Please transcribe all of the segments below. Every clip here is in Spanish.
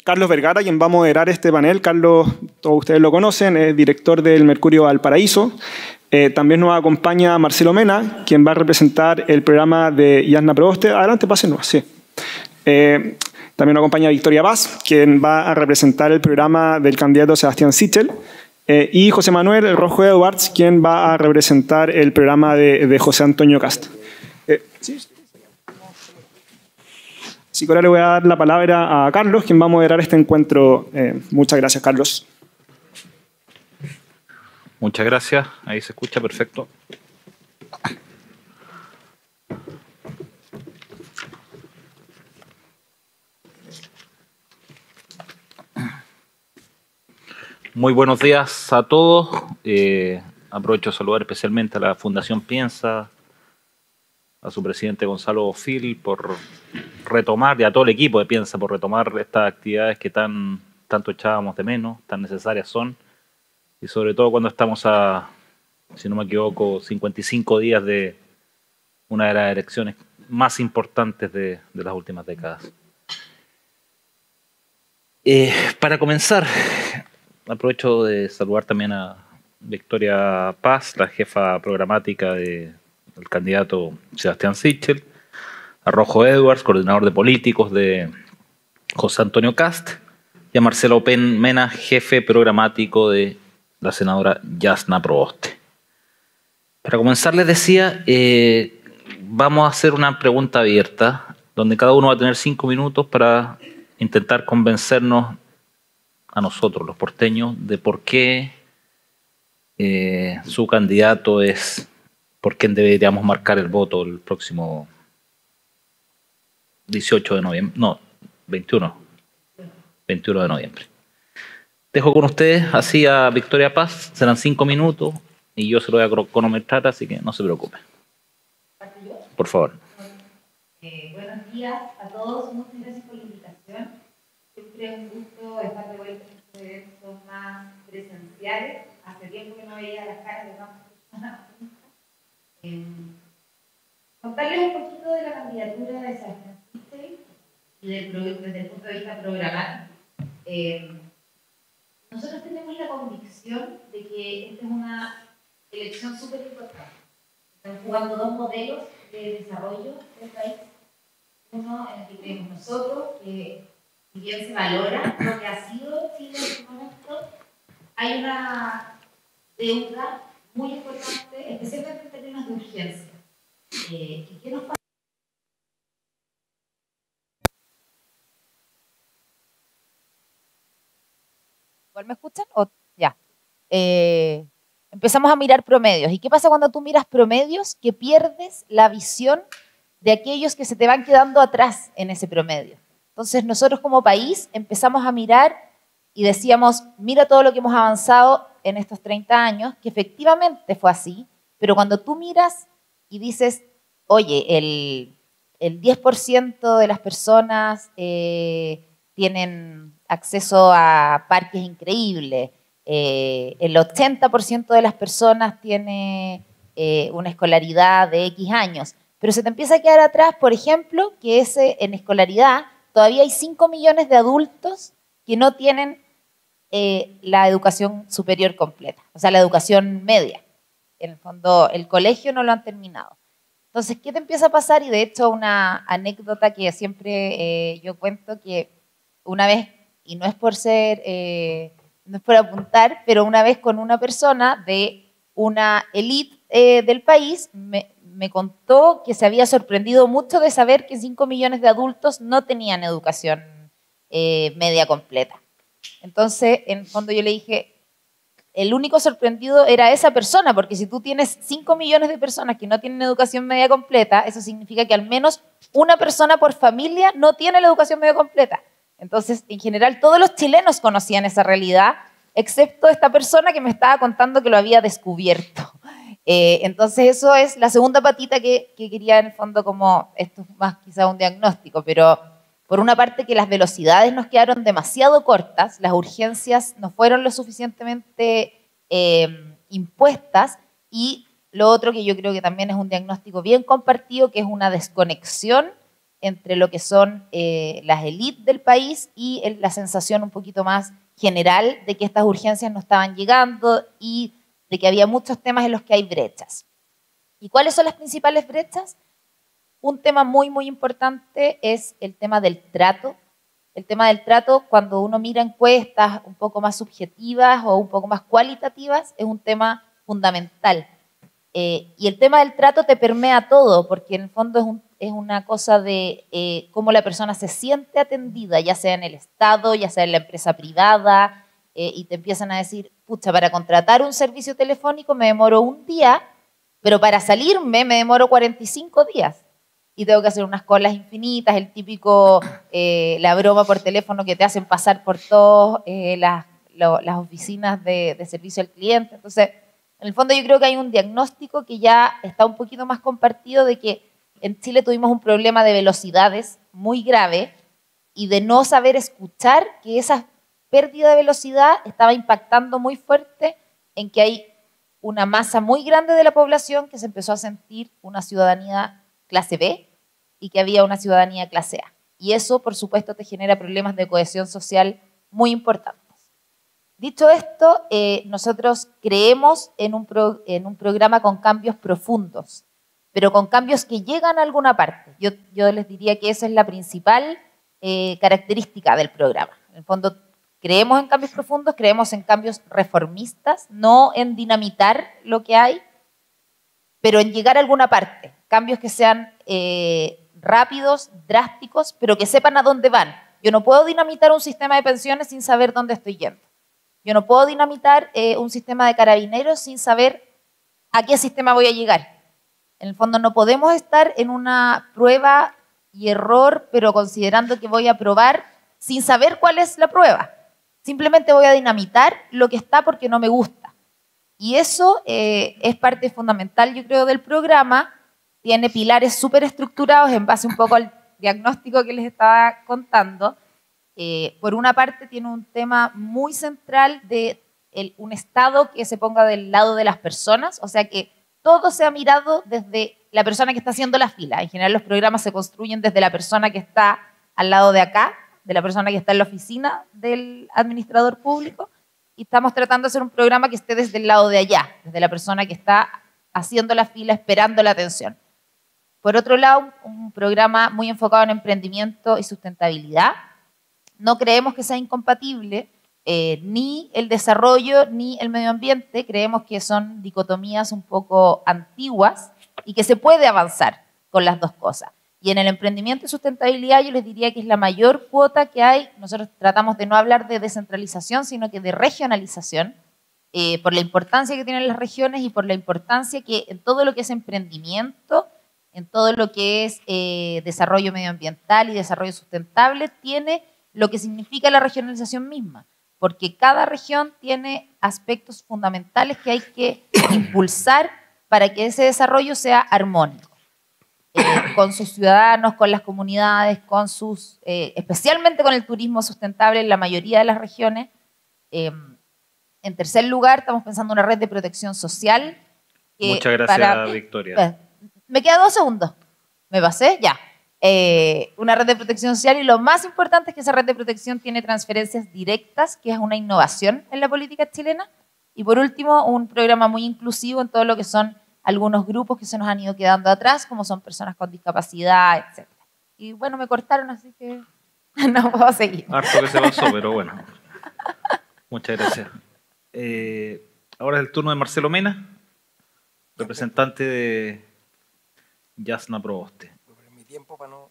Carlos Vergara, quien va a moderar este panel. Carlos, todos ustedes lo conocen, es director del Mercurio Valparaíso. También nos acompaña Marcelo Mena, quien va a representar el programa de Jasna Proboste. Adelante, pásenos. Sí. También nos acompaña Victoria Paz, quien va a representar el programa del candidato Sebastián Sichel. Y José Manuel El Rojo Edwards, quien va a representar el programa de José Antonio Kast. ¿Sí? Así que ahora le voy a dar la palabra a Carlos, quien va a moderar este encuentro. Muchas gracias, Carlos. Muchas gracias. Ahí se escucha perfecto. Muy buenos días a todos. Aprovecho de saludar especialmente a la Fundación Piensa, a su presidente Gonzalo Fil por retomar, y a todo el equipo de Piensa por retomar estas actividades que tanto echábamos de menos, tan necesarias son, y sobre todo cuando estamos a, si no me equivoco, 55 días de una de las elecciones más importantes de las últimas décadas. Para comenzar, aprovecho de saludar también a Victoria Paz, la jefa programática del candidato Sebastián Sichel, a Rojo Edwards, coordinador de políticos de José Antonio Kast, y a Marcelo Mena, jefe programático de la senadora Jasna Proboste. Para comenzar, les decía, vamos a hacer una pregunta abierta, donde cada uno va a tener 5 minutos para intentar convencernos a nosotros, los porteños, de por qué su candidato es por quién deberíamos marcar el voto el próximo 18 de noviembre, no, 21 de noviembre. Dejo con ustedes así a Victoria Paz, serán 5 minutos y yo se lo voy a cronometrar, así que no se preocupen. Por favor. Buenos días a todos, muchas gracias por la invitación. Siempre es un gusto estar de vuelta en estos eventos más presenciales. Hace tiempo que no veía las caras de tantas personas. Contarles un poquito de la candidatura de Sebastián Sichel y desde el punto de vista programático. Nosotros tenemos la convicción de que esta es una elección súper importante. Están jugando dos modelos de desarrollo del país. Uno en el que creemos nosotros, que si bien se valora lo que ha sido Chile en este momento, hay una deuda muy importante, especialmente en términos de urgencia. ¿Qué nos pasa? ¿Igual me escuchan? Ya. Empezamos a mirar promedios. ¿Y qué pasa cuando tú miras promedios? Que pierdes la visión de aquellos que se te van quedando atrás en ese promedio. Entonces nosotros como país empezamos a mirar y decíamos, mira todo lo que hemos avanzado en estos 30 años, que efectivamente fue así, pero cuando tú miras y dices, oye, el 10% de las personas tienen acceso a parques increíbles, el 80% de las personas tiene una escolaridad de X años, pero se te empieza a quedar atrás, por ejemplo, que en escolaridad todavía hay 5 millones de adultos que no tienen la educación superior completa, o sea, la educación media. En el fondo, el colegio no lo han terminado. Entonces, ¿qué te empieza a pasar? Y de hecho, una anécdota que siempre yo cuento, que una vez, y no es por no es por apuntar, pero una vez con una persona de una élite del país me contó que se había sorprendido mucho de saber que 5 millones de adultos no tenían educación media completa. Entonces, en el fondo yo le dije, el único sorprendido era esa persona, porque si tú tienes 5 millones de personas que no tienen educación media completa, eso significa que al menos una persona por familia no tiene la educación media completa. Entonces, en general, todos los chilenos conocían esa realidad, excepto esta persona que me estaba contando que lo había descubierto. Entonces, eso es la segunda patita que quería, en el fondo, como esto es más quizá un diagnóstico, pero por una parte que las velocidades nos quedaron demasiado cortas, las urgencias no fueron lo suficientemente impuestas, y lo otro que yo creo que también es un diagnóstico bien compartido, que es una desconexión entre lo que son las élites del país y la sensación un poquito más general de que estas urgencias no estaban llegando y de que había muchos temas en los que hay brechas. ¿Y cuáles son las principales brechas? Un tema muy, muy importante es el tema del trato. El tema del trato, cuando uno mira encuestas un poco más subjetivas o un poco más cualitativas, es un tema fundamental. Y el tema del trato te permea todo, porque en el fondo es una cosa de cómo la persona se siente atendida, ya sea en el Estado, ya sea en la empresa privada, y te empiezan a decir, pucha, para contratar un servicio telefónico me demoro un día, pero para salirme me demoro 45 días. Y tengo que hacer unas colas infinitas, el típico, la broma por teléfono que te hacen pasar por todas las oficinas de servicio al cliente. Entonces, en el fondo yo creo que hay un diagnóstico que ya está un poquito más compartido de que en Chile tuvimos un problema de velocidades muy grave y de no saber escuchar que esa pérdida de velocidad estaba impactando muy fuerte en que hay una masa muy grande de la población que se empezó a sentir una ciudadanía clase B y que había una ciudadanía clase A. Y eso, por supuesto, te genera problemas de cohesión social muy importantes. Dicho esto, nosotros creemos en un programa con cambios profundos, pero con cambios que llegan a alguna parte. Yo les diría que esa es la principal característica del programa. En el fondo, creemos en cambios profundos, creemos en cambios reformistas, no en dinamitar lo que hay, pero en llegar a alguna parte. Cambios que sean rápidos, drásticos, pero que sepan a dónde van. Yo no puedo dinamitar un sistema de pensiones sin saber dónde estoy yendo. Yo no puedo dinamitar un sistema de carabineros sin saber a qué sistema voy a llegar. En el fondo no podemos estar en una prueba y error, pero considerando que voy a probar sin saber cuál es la prueba. Simplemente voy a dinamitar lo que está porque no me gusta. Y eso es parte fundamental, yo creo, del programa. Tiene pilares súper estructurados en base un poco al diagnóstico que les estaba contando. Por una parte tiene un tema muy central de un Estado que se ponga del lado de las personas, o sea que todo sea mirado desde la persona que está haciendo la fila. En general los programas se construyen desde la persona que está al lado de acá, de la persona que está en la oficina del administrador público, y estamos tratando de hacer un programa que esté desde el lado de allá, desde la persona que está haciendo la fila, esperando la atención. Por otro lado, un programa muy enfocado en emprendimiento y sustentabilidad. No creemos que sea incompatible ni el desarrollo ni el medio ambiente. Creemos que son dicotomías un poco antiguas y que se puede avanzar con las dos cosas. Y en el emprendimiento y sustentabilidad yo les diría que es la mayor cuota que hay. Nosotros tratamos de no hablar de descentralización, sino que de regionalización, por la importancia que tienen las regiones y por la importancia que en todo lo que es emprendimiento, en todo lo que es desarrollo medioambiental y desarrollo sustentable, tiene lo que significa la regionalización misma, porque cada región tiene aspectos fundamentales que hay que impulsar para que ese desarrollo sea armónico, con sus ciudadanos, con las comunidades, especialmente con el turismo sustentable en la mayoría de las regiones. En tercer lugar, estamos pensando en una red de protección social. Muchas gracias, Victoria. Me quedan 2 segundos. ¿Me pasé? Ya. Una red de protección social, y lo más importante es que esa red de protección tiene transferencias directas, que es una innovación en la política chilena. Y por último, un programa muy inclusivo en todo lo que son algunos grupos que se nos han ido quedando atrás, como son personas con discapacidad, etc. Y bueno, me cortaron, así que no puedo seguir. Harto que se pasó, pero bueno. Muchas gracias. Ahora es el turno de Marcelo Mena, representante de Yasna Proboste. Tiempo para no...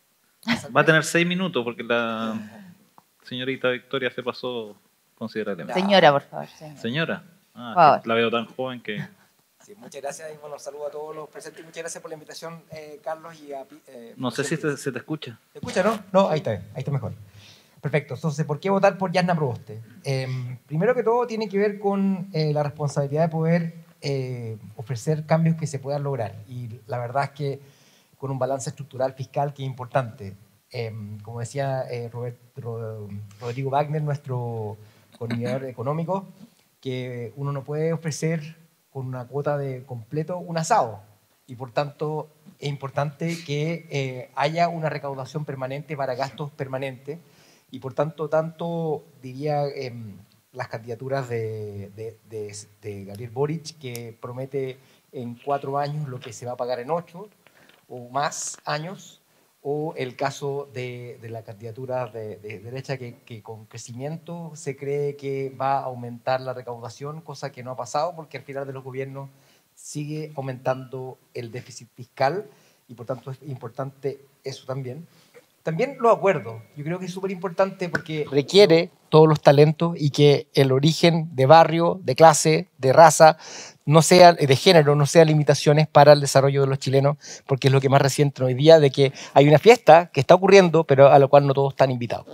Va a tener 6 minutos porque la señorita Victoria se pasó considerablemente. Señora, por favor. Señora. Por favor. La veo tan joven que... Sí, muchas gracias y bueno, saludo a todos los presentes y muchas gracias por la invitación, Carlos. Y a, no sé si se te escucha. ¿Se escucha, no? No, ahí está mejor. Perfecto, entonces, ¿por qué votar por Yasna Proboste? Primero que todo tiene que ver con la responsabilidad de poder ofrecer cambios que se puedan lograr. Y la verdad es que con un balance estructural fiscal que es importante. Como decía Rodrigo Wagner, nuestro coordinador económico, que uno no puede ofrecer con una cuota de completo un asado. Y por tanto, es importante que haya una recaudación permanente para gastos permanentes y por tanto diría las candidaturas de Gabriel Boric, que promete en 4 años lo que se va a pagar en 8 o más años, o el caso de la candidatura de derecha que con crecimiento se cree que va a aumentar la recaudación, cosa que no ha pasado porque al final de los gobiernos sigue aumentando el déficit fiscal y por tanto es importante eso también. También los acuerdos, yo creo que es súper importante porque requiere todos los talentos y que el origen de barrio, de clase, de raza, no sea, de género, no sea limitaciones para el desarrollo de los chilenos, porque es lo que más reciente hoy día, de que hay una fiesta que está ocurriendo, pero a la cual no todos están invitados.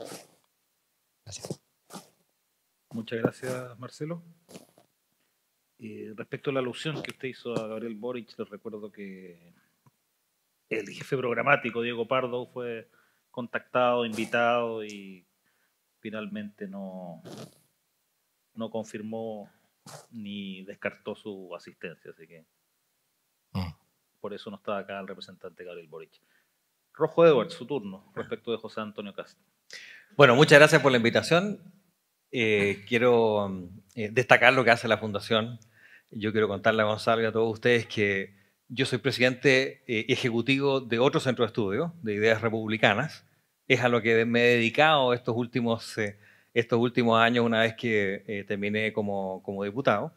Gracias. Muchas gracias, Marcelo. Respecto a la alusión que usted hizo a Gabriel Boric, les recuerdo que el jefe programático, Diego Pardo, fue contactado, invitado y finalmente no confirmó ni descartó su asistencia, así que por eso no estaba acá el representante Gabriel Boric. Rojo Edwards, su turno, respecto de José Antonio Cast. Bueno, muchas gracias por la invitación. Quiero destacar lo que hace la Fundación. Yo quiero contarle a Gonzalo y a todos ustedes que yo soy presidente ejecutivo de otro centro de estudio, de ideas republicanas. Es a lo que me he dedicado estos últimos años, una vez que terminé como diputado.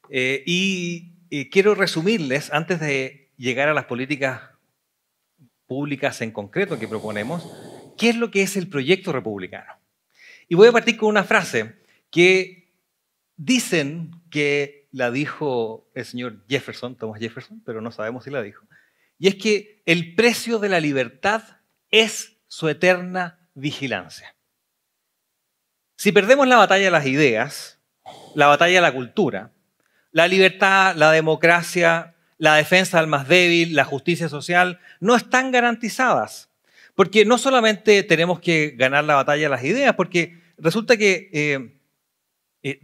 Quiero resumirles, antes de llegar a las políticas públicas en concreto que proponemos, qué es lo que es el proyecto republicano. Y voy a partir con una frase que dicen que la dijo el señor Jefferson, Thomas Jefferson, pero no sabemos si la dijo. Y es que el precio de la libertad es su eterna vigilancia. Si perdemos la batalla de las ideas, la batalla de la cultura, la libertad, la democracia, la defensa del más débil, la justicia social, no están garantizadas. Porque no solamente tenemos que ganar la batalla de las ideas, porque resulta que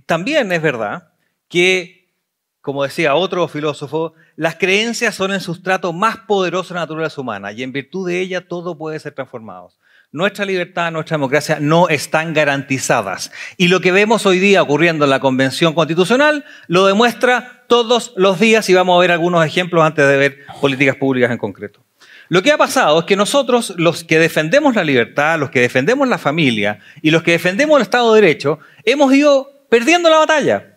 también es verdad que, como decía otro filósofo, las creencias son el sustrato más poderoso de la naturaleza humana y en virtud de ella todo puede ser transformado. Nuestra libertad, nuestra democracia no están garantizadas. Y lo que vemos hoy día ocurriendo en la Convención Constitucional lo demuestra todos los días y vamos a ver algunos ejemplos antes de ver políticas públicas en concreto. Lo que ha pasado es que nosotros, los que defendemos la libertad, los que defendemos la familia y los que defendemos el Estado de Derecho, hemos ido perdiendo la batalla.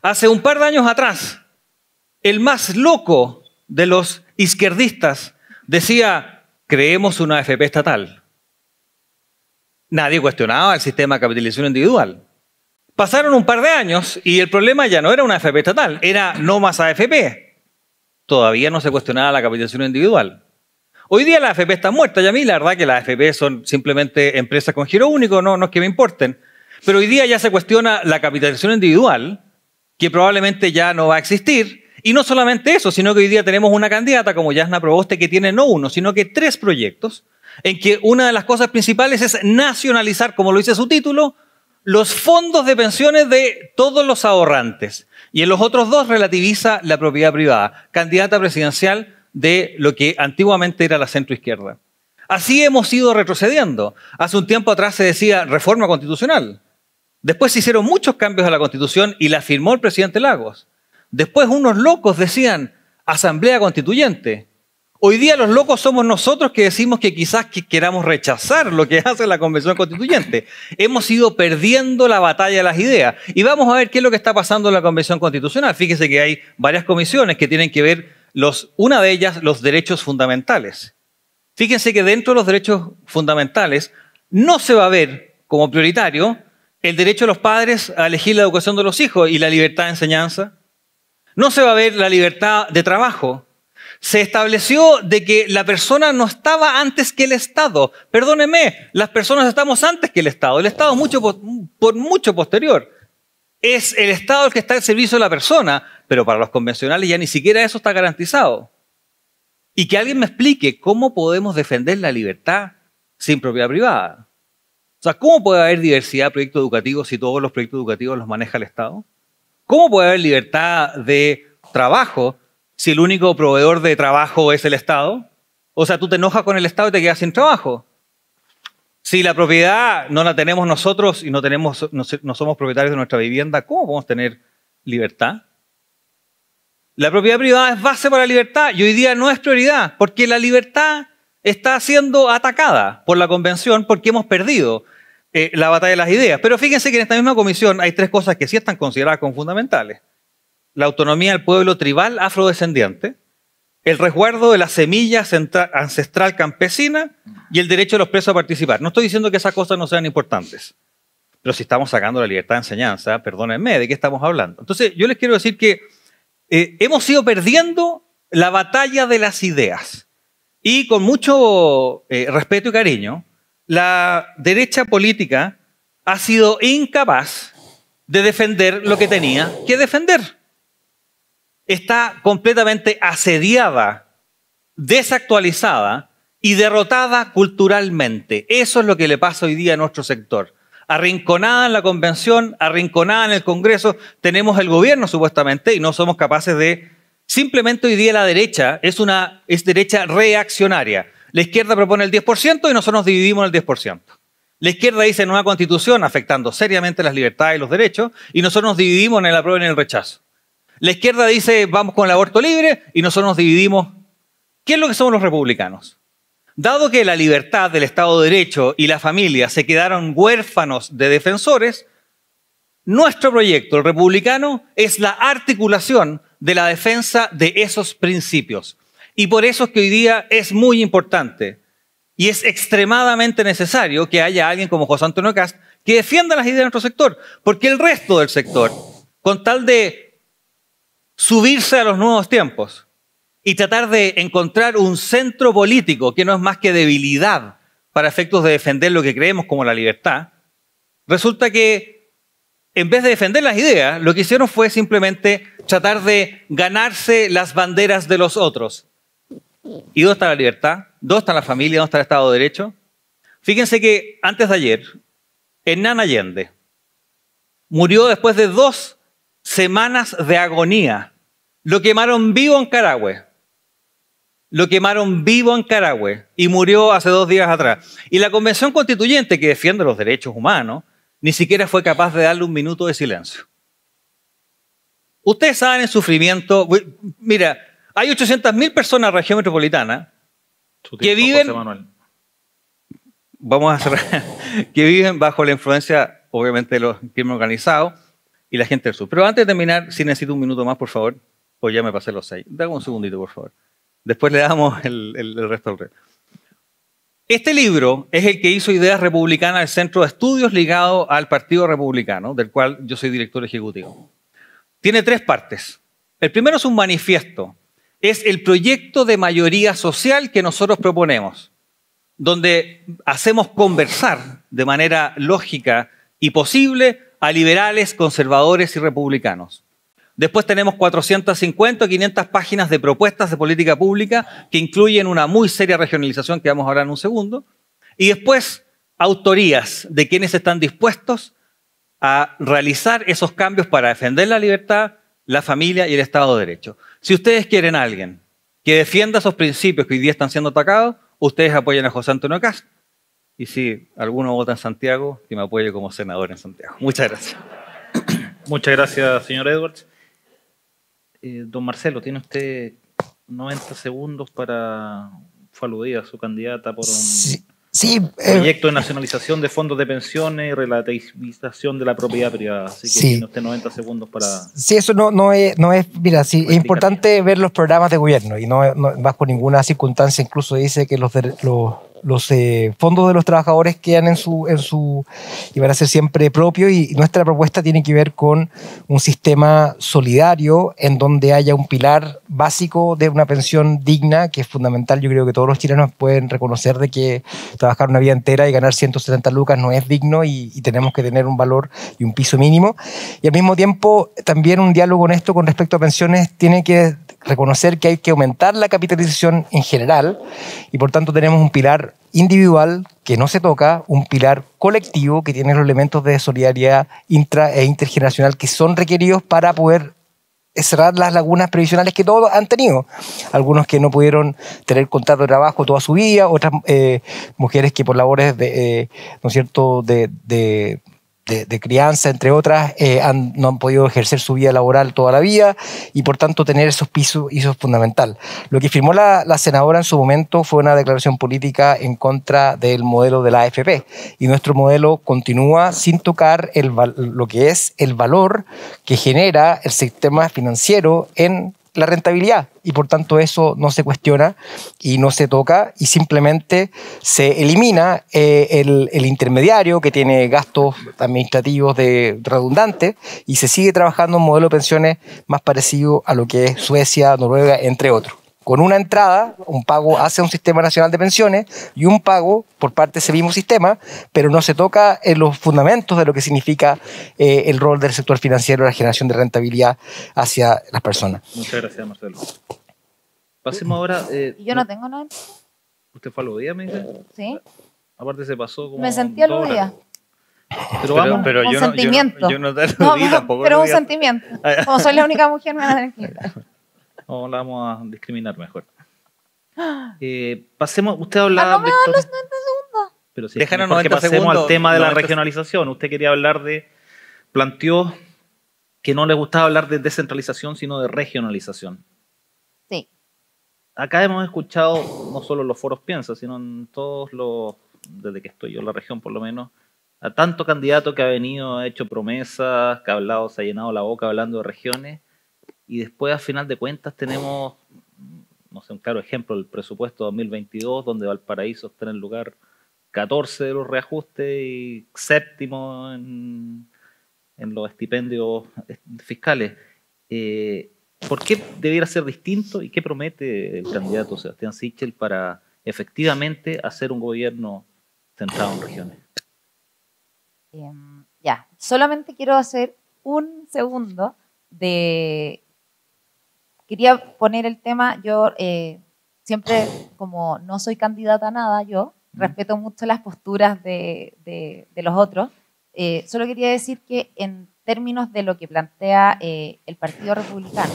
Hace un par de años atrás, el más loco de los izquierdistas decía, creemos una AFP estatal. Nadie cuestionaba el sistema de capitalización individual. Pasaron un par de años y el problema ya no era una AFP estatal, era no más AFP. Todavía no se cuestionaba la capitalización individual. Hoy día la AFP está muerta y a mí la verdad que las AFP son simplemente empresas con giro único, no es que me importen. Pero hoy día ya se cuestiona la capitalización individual, que probablemente ya no va a existir. Y no solamente eso, sino que hoy día tenemos una candidata como Yasna Proboste que tiene no uno, sino que 3 proyectos, en que una de las cosas principales es nacionalizar, como lo dice su título, los fondos de pensiones de todos los ahorrantes. Y en los otros 2 relativiza la propiedad privada. Candidata presidencial de lo que antiguamente era la centroizquierda. Así hemos ido retrocediendo. Hace un tiempo atrás se decía reforma constitucional. Después se hicieron muchos cambios a la Constitución y la firmó el presidente Lagos. Después unos locos decían asamblea constituyente. Hoy día los locos somos nosotros que decimos que quizás queramos rechazar lo que hace la Convención Constituyente. Hemos ido perdiendo la batalla de las ideas. Y vamos a ver qué es lo que está pasando en la Convención Constitucional. Fíjese que hay varias comisiones que tienen que ver, una de ellas, los derechos fundamentales. Fíjense que dentro de los derechos fundamentales no se va a ver como prioritario el derecho de los padres a elegir la educación de los hijos y la libertad de enseñanza. No se va a ver la libertad de trabajo. Se estableció de que la persona no estaba antes que el Estado. Perdónenme, las personas estamos antes que el Estado. El Estado es mucho posterior. Es el Estado el que está al servicio de la persona, pero para los convencionales ya ni siquiera eso está garantizado. Y que alguien me explique cómo podemos defender la libertad sin propiedad privada. O sea, ¿cómo puede haber diversidad de proyectos educativos si todos los proyectos educativos los maneja el Estado? ¿Cómo puede haber libertad de trabajo si el único proveedor de trabajo es el Estado? O sea, tú te enojas con el Estado y te quedas sin trabajo. Si la propiedad no la tenemos nosotros y no somos propietarios de nuestra vivienda, ¿cómo podemos tener libertad? La propiedad privada es base para la libertad y hoy día no es prioridad, porque la libertad está siendo atacada por la Convención porque hemos perdido la batalla de las ideas. Pero fíjense que en esta misma comisión hay 3 cosas que sí están consideradas como fundamentales. La autonomía del pueblo tribal afrodescendiente, el resguardo de la semilla ancestral campesina y el derecho de los presos a participar. No estoy diciendo que esas cosas no sean importantes, pero si estamos sacando la libertad de enseñanza, perdónenme, ¿de qué estamos hablando? Entonces, yo les quiero decir que hemos ido perdiendo la batalla de las ideas. Y con mucho respeto y cariño, la derecha política ha sido incapaz de defender lo que tenía que defender. Está completamente asediada, desactualizada y derrotada culturalmente. Eso es lo que le pasa hoy día a nuestro sector. Arrinconada en la convención, arrinconada en el Congreso, tenemos el gobierno supuestamente y no somos capaces de... Simplemente hoy día la derecha es derecha reaccionaria. La izquierda propone el 10% y nosotros nos dividimos en el 10%. La izquierda dice nueva constitución afectando seriamente las libertades y los derechos y nosotros nos dividimos en el apruebo y en el rechazo. La izquierda dice vamos con el aborto libre y nosotros nos dividimos. ¿Qué es lo que somos los republicanos? Dado que la libertad del Estado de Derecho y la familia se quedaron huérfanos de defensores, nuestro proyecto, el republicano, es la articulación de la defensa de esos principios. Y por eso es que hoy día es muy importante y es extremadamente necesario que haya alguien como José Antonio Kast que defienda las ideas de nuestro sector, porque el resto del sector, con tal de subirse a los nuevos tiempos y tratar de encontrar un centro político que no es más que debilidad para efectos de defender lo que creemos como la libertad, resulta que en vez de defender las ideas, lo que hicieron fue simplemente tratar de ganarse las banderas de los otros. ¿Y dónde está la libertad? ¿Dónde está la familia? ¿Dónde está el Estado de Derecho? Fíjense que antes de ayer, Hernán Allende murió después de 2 semanas de agonía. Lo quemaron vivo en Carahue. Lo quemaron vivo en Carahue y murió hace 2 días atrás. Y la Convención Constituyente, que defiende los derechos humanos, ni siquiera fue capaz de darle un minuto de silencio. Ustedes saben el sufrimiento. Mira, hay 800.000 personas en la región metropolitana que viven... Vamos a cerrar. Que viven bajo la influencia, obviamente, de los crimen organizados y la gente del sur. Pero antes de terminar, si necesito un minuto más, por favor, o ya me pasé los 6. Dame un segundito, por favor. Después le damos el resto del resto. Este libro es el que hizo Ideas Republicanas del Centro de Estudios ligado al Partido Republicano, del cual yo soy director ejecutivo. Tiene 3 partes. El primero es un manifiesto. Es el proyecto de mayoría social que nosotros proponemos, donde hacemos conversar de manera lógica y posible a liberales, conservadores y republicanos. Después tenemos 450 o 500 páginas de propuestas de política pública que incluyen una muy seria regionalización que vamos a hablar en un segundo. Y después autorías de quienes están dispuestos a realizar esos cambios para defender la libertad, la familia y el Estado de Derecho. Si ustedes quieren a alguien que defienda esos principios que hoy día están siendo atacados, ustedes apoyan a José Antonio Kast. Y si alguno vota en Santiago, que me apoye como senador en Santiago. Muchas gracias. Muchas gracias, señor Edwards. Don Marcelo, tiene usted 90 segundos para... Fue aludida su candidata por un proyecto de nacionalización de fondos de pensiones y relativización de la propiedad privada. Así que tiene usted 90 segundos para... Sí, eso no es mira, sí, es importante ver los programas de gobierno y no bajo ninguna circunstancia incluso dice que los fondos de los trabajadores quedan en su y van a ser siempre propios y nuestra propuesta tiene que ver con un sistema solidario en donde haya un pilar básico de una pensión digna que es fundamental. Yo creo que todos los chilenos pueden reconocer de que trabajar una vida entera y ganar 170 lucas no es digno y tenemos que tener un valor y un piso mínimo y al mismo tiempo también un diálogo honesto con respecto a pensiones tiene que reconocer que hay que aumentar la capitalización en general y por tanto tenemos un pilar individual que no se toca, un pilar colectivo que tiene los elementos de solidaridad intra e intergeneracional que son requeridos para poder cerrar las lagunas previsionales que todos han tenido. Algunos que no pudieron tener contrato de trabajo toda su vida, otras mujeres que por labores ¿no es cierto?, de crianza, entre otras, no han podido ejercer su vida laboral toda la vida y por tanto tener esos pisos, y eso es fundamental. Lo que firmó la senadora en su momento fue una declaración política en contra del modelo de la AFP, y nuestro modelo continúa sin tocar lo que es el valor que genera el sistema financiero en la rentabilidad, y por tanto eso no se cuestiona y no se toca, y simplemente se elimina el intermediario que tiene gastos administrativos redundantes, y se sigue trabajando un modelo de pensiones más parecido a lo que es Suecia, Noruega, entre otros, con una entrada, un pago hacia un sistema nacional de pensiones y un pago por parte de ese mismo sistema, pero no se toca en los fundamentos de lo que significa el rol del sector financiero, la generación de rentabilidad hacia las personas. Muchas gracias, Marcelo. Pasemos ahora... Yo no tengo nada. ¿Usted fue aludida, me dice? Sí. Aparte se pasó como... Me sentí aludida. Pero vamos... Pero un sentimiento. yo no te aludí tampoco. Pero un sentimiento. Como soy la única mujer, me van a tener que quitar. No, la vamos a discriminar mejor. Pasemos, usted hablaba... no me dan los 90 segundos. Pero sí, Déjanos mejor que 90 pasemos segundos, al tema de la 90 regionalización. Usted quería hablar planteó que no le gustaba hablar de descentralización, sino de regionalización. Sí. Acá hemos escuchado, no solo en los foros Piensa, sino en todos desde que estoy yo en la región por lo menos, a tanto candidato que ha venido, ha hecho promesas, que ha hablado, se ha llenado la boca hablando de regiones, y después a final de cuentas tenemos, no sé, un claro ejemplo, el presupuesto 2022, donde Valparaíso está en el lugar 14 de los reajustes y séptimo en los estipendios fiscales. ¿Por qué debiera ser distinto y qué promete el candidato Sebastián Sichel para efectivamente hacer un gobierno centrado en regiones? Ya, solamente quiero hacer un segundo Quería poner el tema, yo siempre, como no soy candidata a nada, yo respeto mucho las posturas de los otros. Solo quería decir que en términos de lo que plantea el Partido Republicano,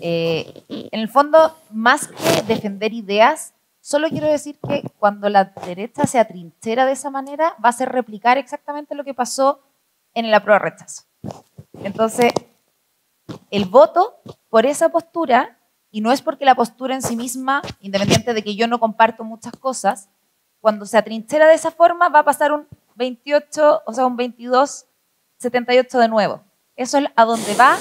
en el fondo, más que defender ideas, solo quiero decir que cuando la derecha se atrinchera de esa manera, va a ser replicar exactamente lo que pasó en el apruebo-rechazo. Entonces, el voto por esa postura, y no es porque la postura en sí misma, independiente de que yo no comparto muchas cosas, cuando se atrinchera de esa forma va a pasar un 28, o sea, un 22-78 de nuevo. Eso es a donde va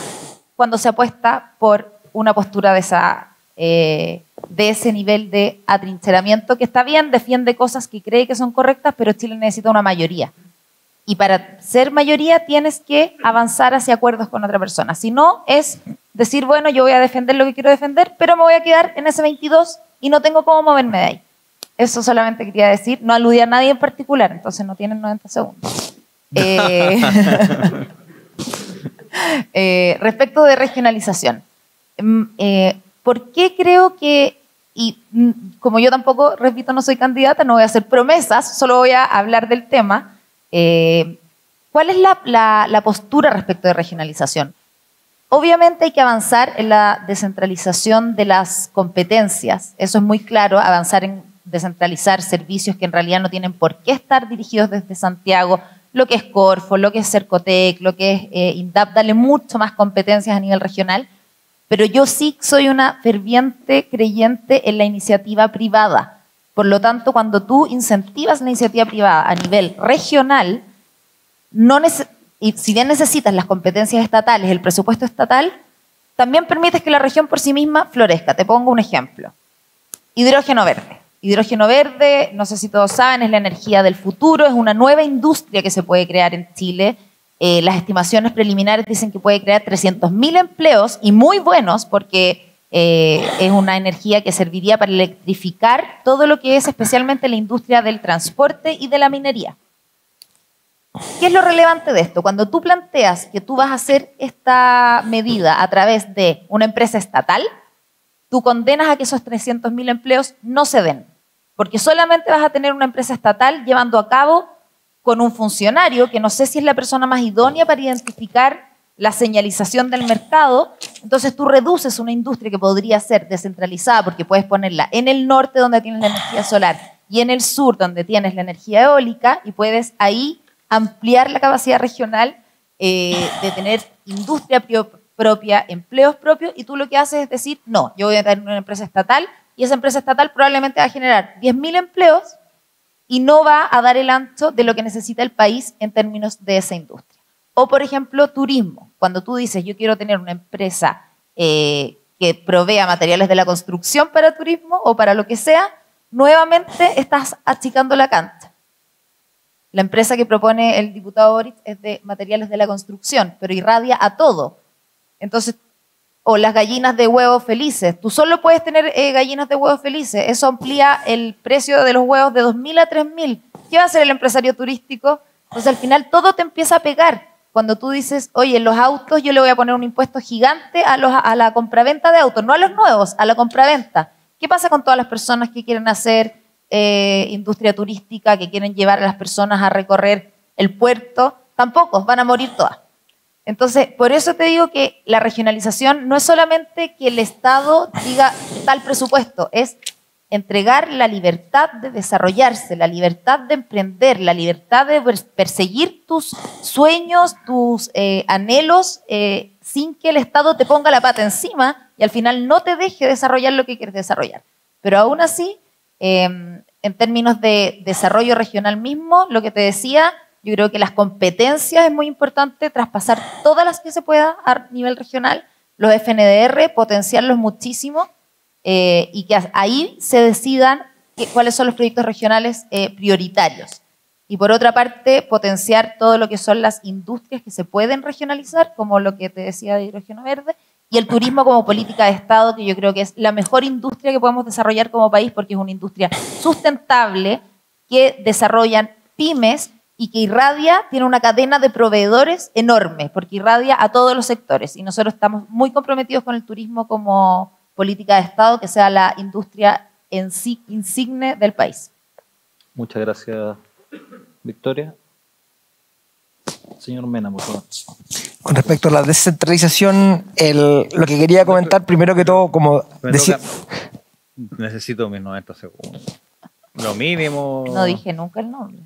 cuando se apuesta por una postura de ese nivel de atrincheramiento, que está bien, defiende cosas que cree que son correctas, pero Chile necesita una mayoría. Y para ser mayoría tienes que avanzar hacia acuerdos con otra persona. Si no, es decir, bueno, yo voy a defender lo que quiero defender, pero me voy a quedar en ese 22 y no tengo cómo moverme de ahí. Eso solamente quería decir. No aludí a nadie en particular, entonces no tienen 90 segundos. Respecto de regionalización. ¿Por qué creo que, y como yo tampoco, repito, no soy candidata, no voy a hacer promesas, solo voy a hablar del tema? ¿Cuál es la postura respecto de regionalización? Obviamente hay que avanzar en la descentralización de las competencias, eso es muy claro, avanzar en descentralizar servicios que en realidad no tienen por qué estar dirigidos desde Santiago, lo que es Corfo, lo que es Cercotec, lo que es INDAP, darle mucho más competencias a nivel regional, pero yo sí soy una ferviente creyente en la iniciativa privada. Por lo tanto, cuando tú incentivas la iniciativa privada a nivel regional, y si bien necesitas las competencias estatales, el presupuesto estatal, también permites que la región por sí misma florezca. Te pongo un ejemplo. Hidrógeno verde. Hidrógeno verde, no sé si todos saben, es la energía del futuro, es una nueva industria que se puede crear en Chile. Las estimaciones preliminares dicen que puede crear 300.000 empleos, y muy buenos, porque es una energía que serviría para electrificar todo lo que es especialmente la industria del transporte y de la minería. ¿Qué es lo relevante de esto? Cuando tú planteas que tú vas a hacer esta medida a través de una empresa estatal, tú condenas a que esos 300.000 empleos no se den, porque solamente vas a tener una empresa estatal llevando a cabo con un funcionario que no sé si es la persona más idónea para identificar la señalización del mercado, entonces tú reduces una industria que podría ser descentralizada porque puedes ponerla en el norte donde tienes la energía solar y en el sur donde tienes la energía eólica y puedes ahí ampliar la capacidad regional de tener industria propia, empleos propios, y tú lo que haces es decir, no, yo voy a tener una empresa estatal y esa empresa estatal probablemente va a generar 10.000 empleos y no va a dar el ancho de lo que necesita el país en términos de esa industria. O, por ejemplo, turismo. Cuando tú dices, yo quiero tener una empresa que provea materiales de la construcción para turismo o para lo que sea, nuevamente estás achicando la cancha. La empresa que propone el diputado Boric es de materiales de la construcción, pero irradia a todo. Entonces, o las gallinas de huevos felices. Tú solo puedes tener gallinas de huevos felices. Eso amplía el precio de los huevos de 2.000 a 3.000. ¿Qué va a hacer el empresario turístico? Entonces, al final, todo te empieza a pegar. Cuando tú dices, oye, en los autos yo le voy a poner un impuesto gigante a la compraventa de autos, no a los nuevos, a la compraventa. ¿Qué pasa con todas las personas que quieren hacer industria turística, que quieren llevar a las personas a recorrer el puerto? Tampoco, van a morir todas. Entonces, por eso te digo que la regionalización no es solamente que el Estado diga tal presupuesto, es entregar la libertad de desarrollarse, la libertad de emprender, la libertad de perseguir tus sueños, tus anhelos, sin que el Estado te ponga la pata encima y al final no te deje desarrollar lo que quieres desarrollar. Pero aún así, en términos de desarrollo regional mismo, lo que te decía, yo creo que las competencias es muy importante, traspasar todas las que se pueda a nivel regional, los FNDR, potenciarlos muchísimo, y que ahí se decidan cuáles son los proyectos regionales prioritarios. Y por otra parte, potenciar todo lo que son las industrias que se pueden regionalizar, como lo que te decía de hidrógeno verde, y el turismo como política de Estado, que yo creo que es la mejor industria que podemos desarrollar como país, porque es una industria sustentable que desarrollan pymes y que irradia, tiene una cadena de proveedores enorme, porque irradia a todos los sectores. Y nosotros estamos muy comprometidos con el turismo como política de Estado, que sea la industria insigne del país. Muchas gracias, Victoria. Señor Mena, por favor. Con respecto a la descentralización, lo que quería comentar, primero que todo, como decía... Necesito mis 90 segundos. Lo mínimo. No dije nunca el nombre.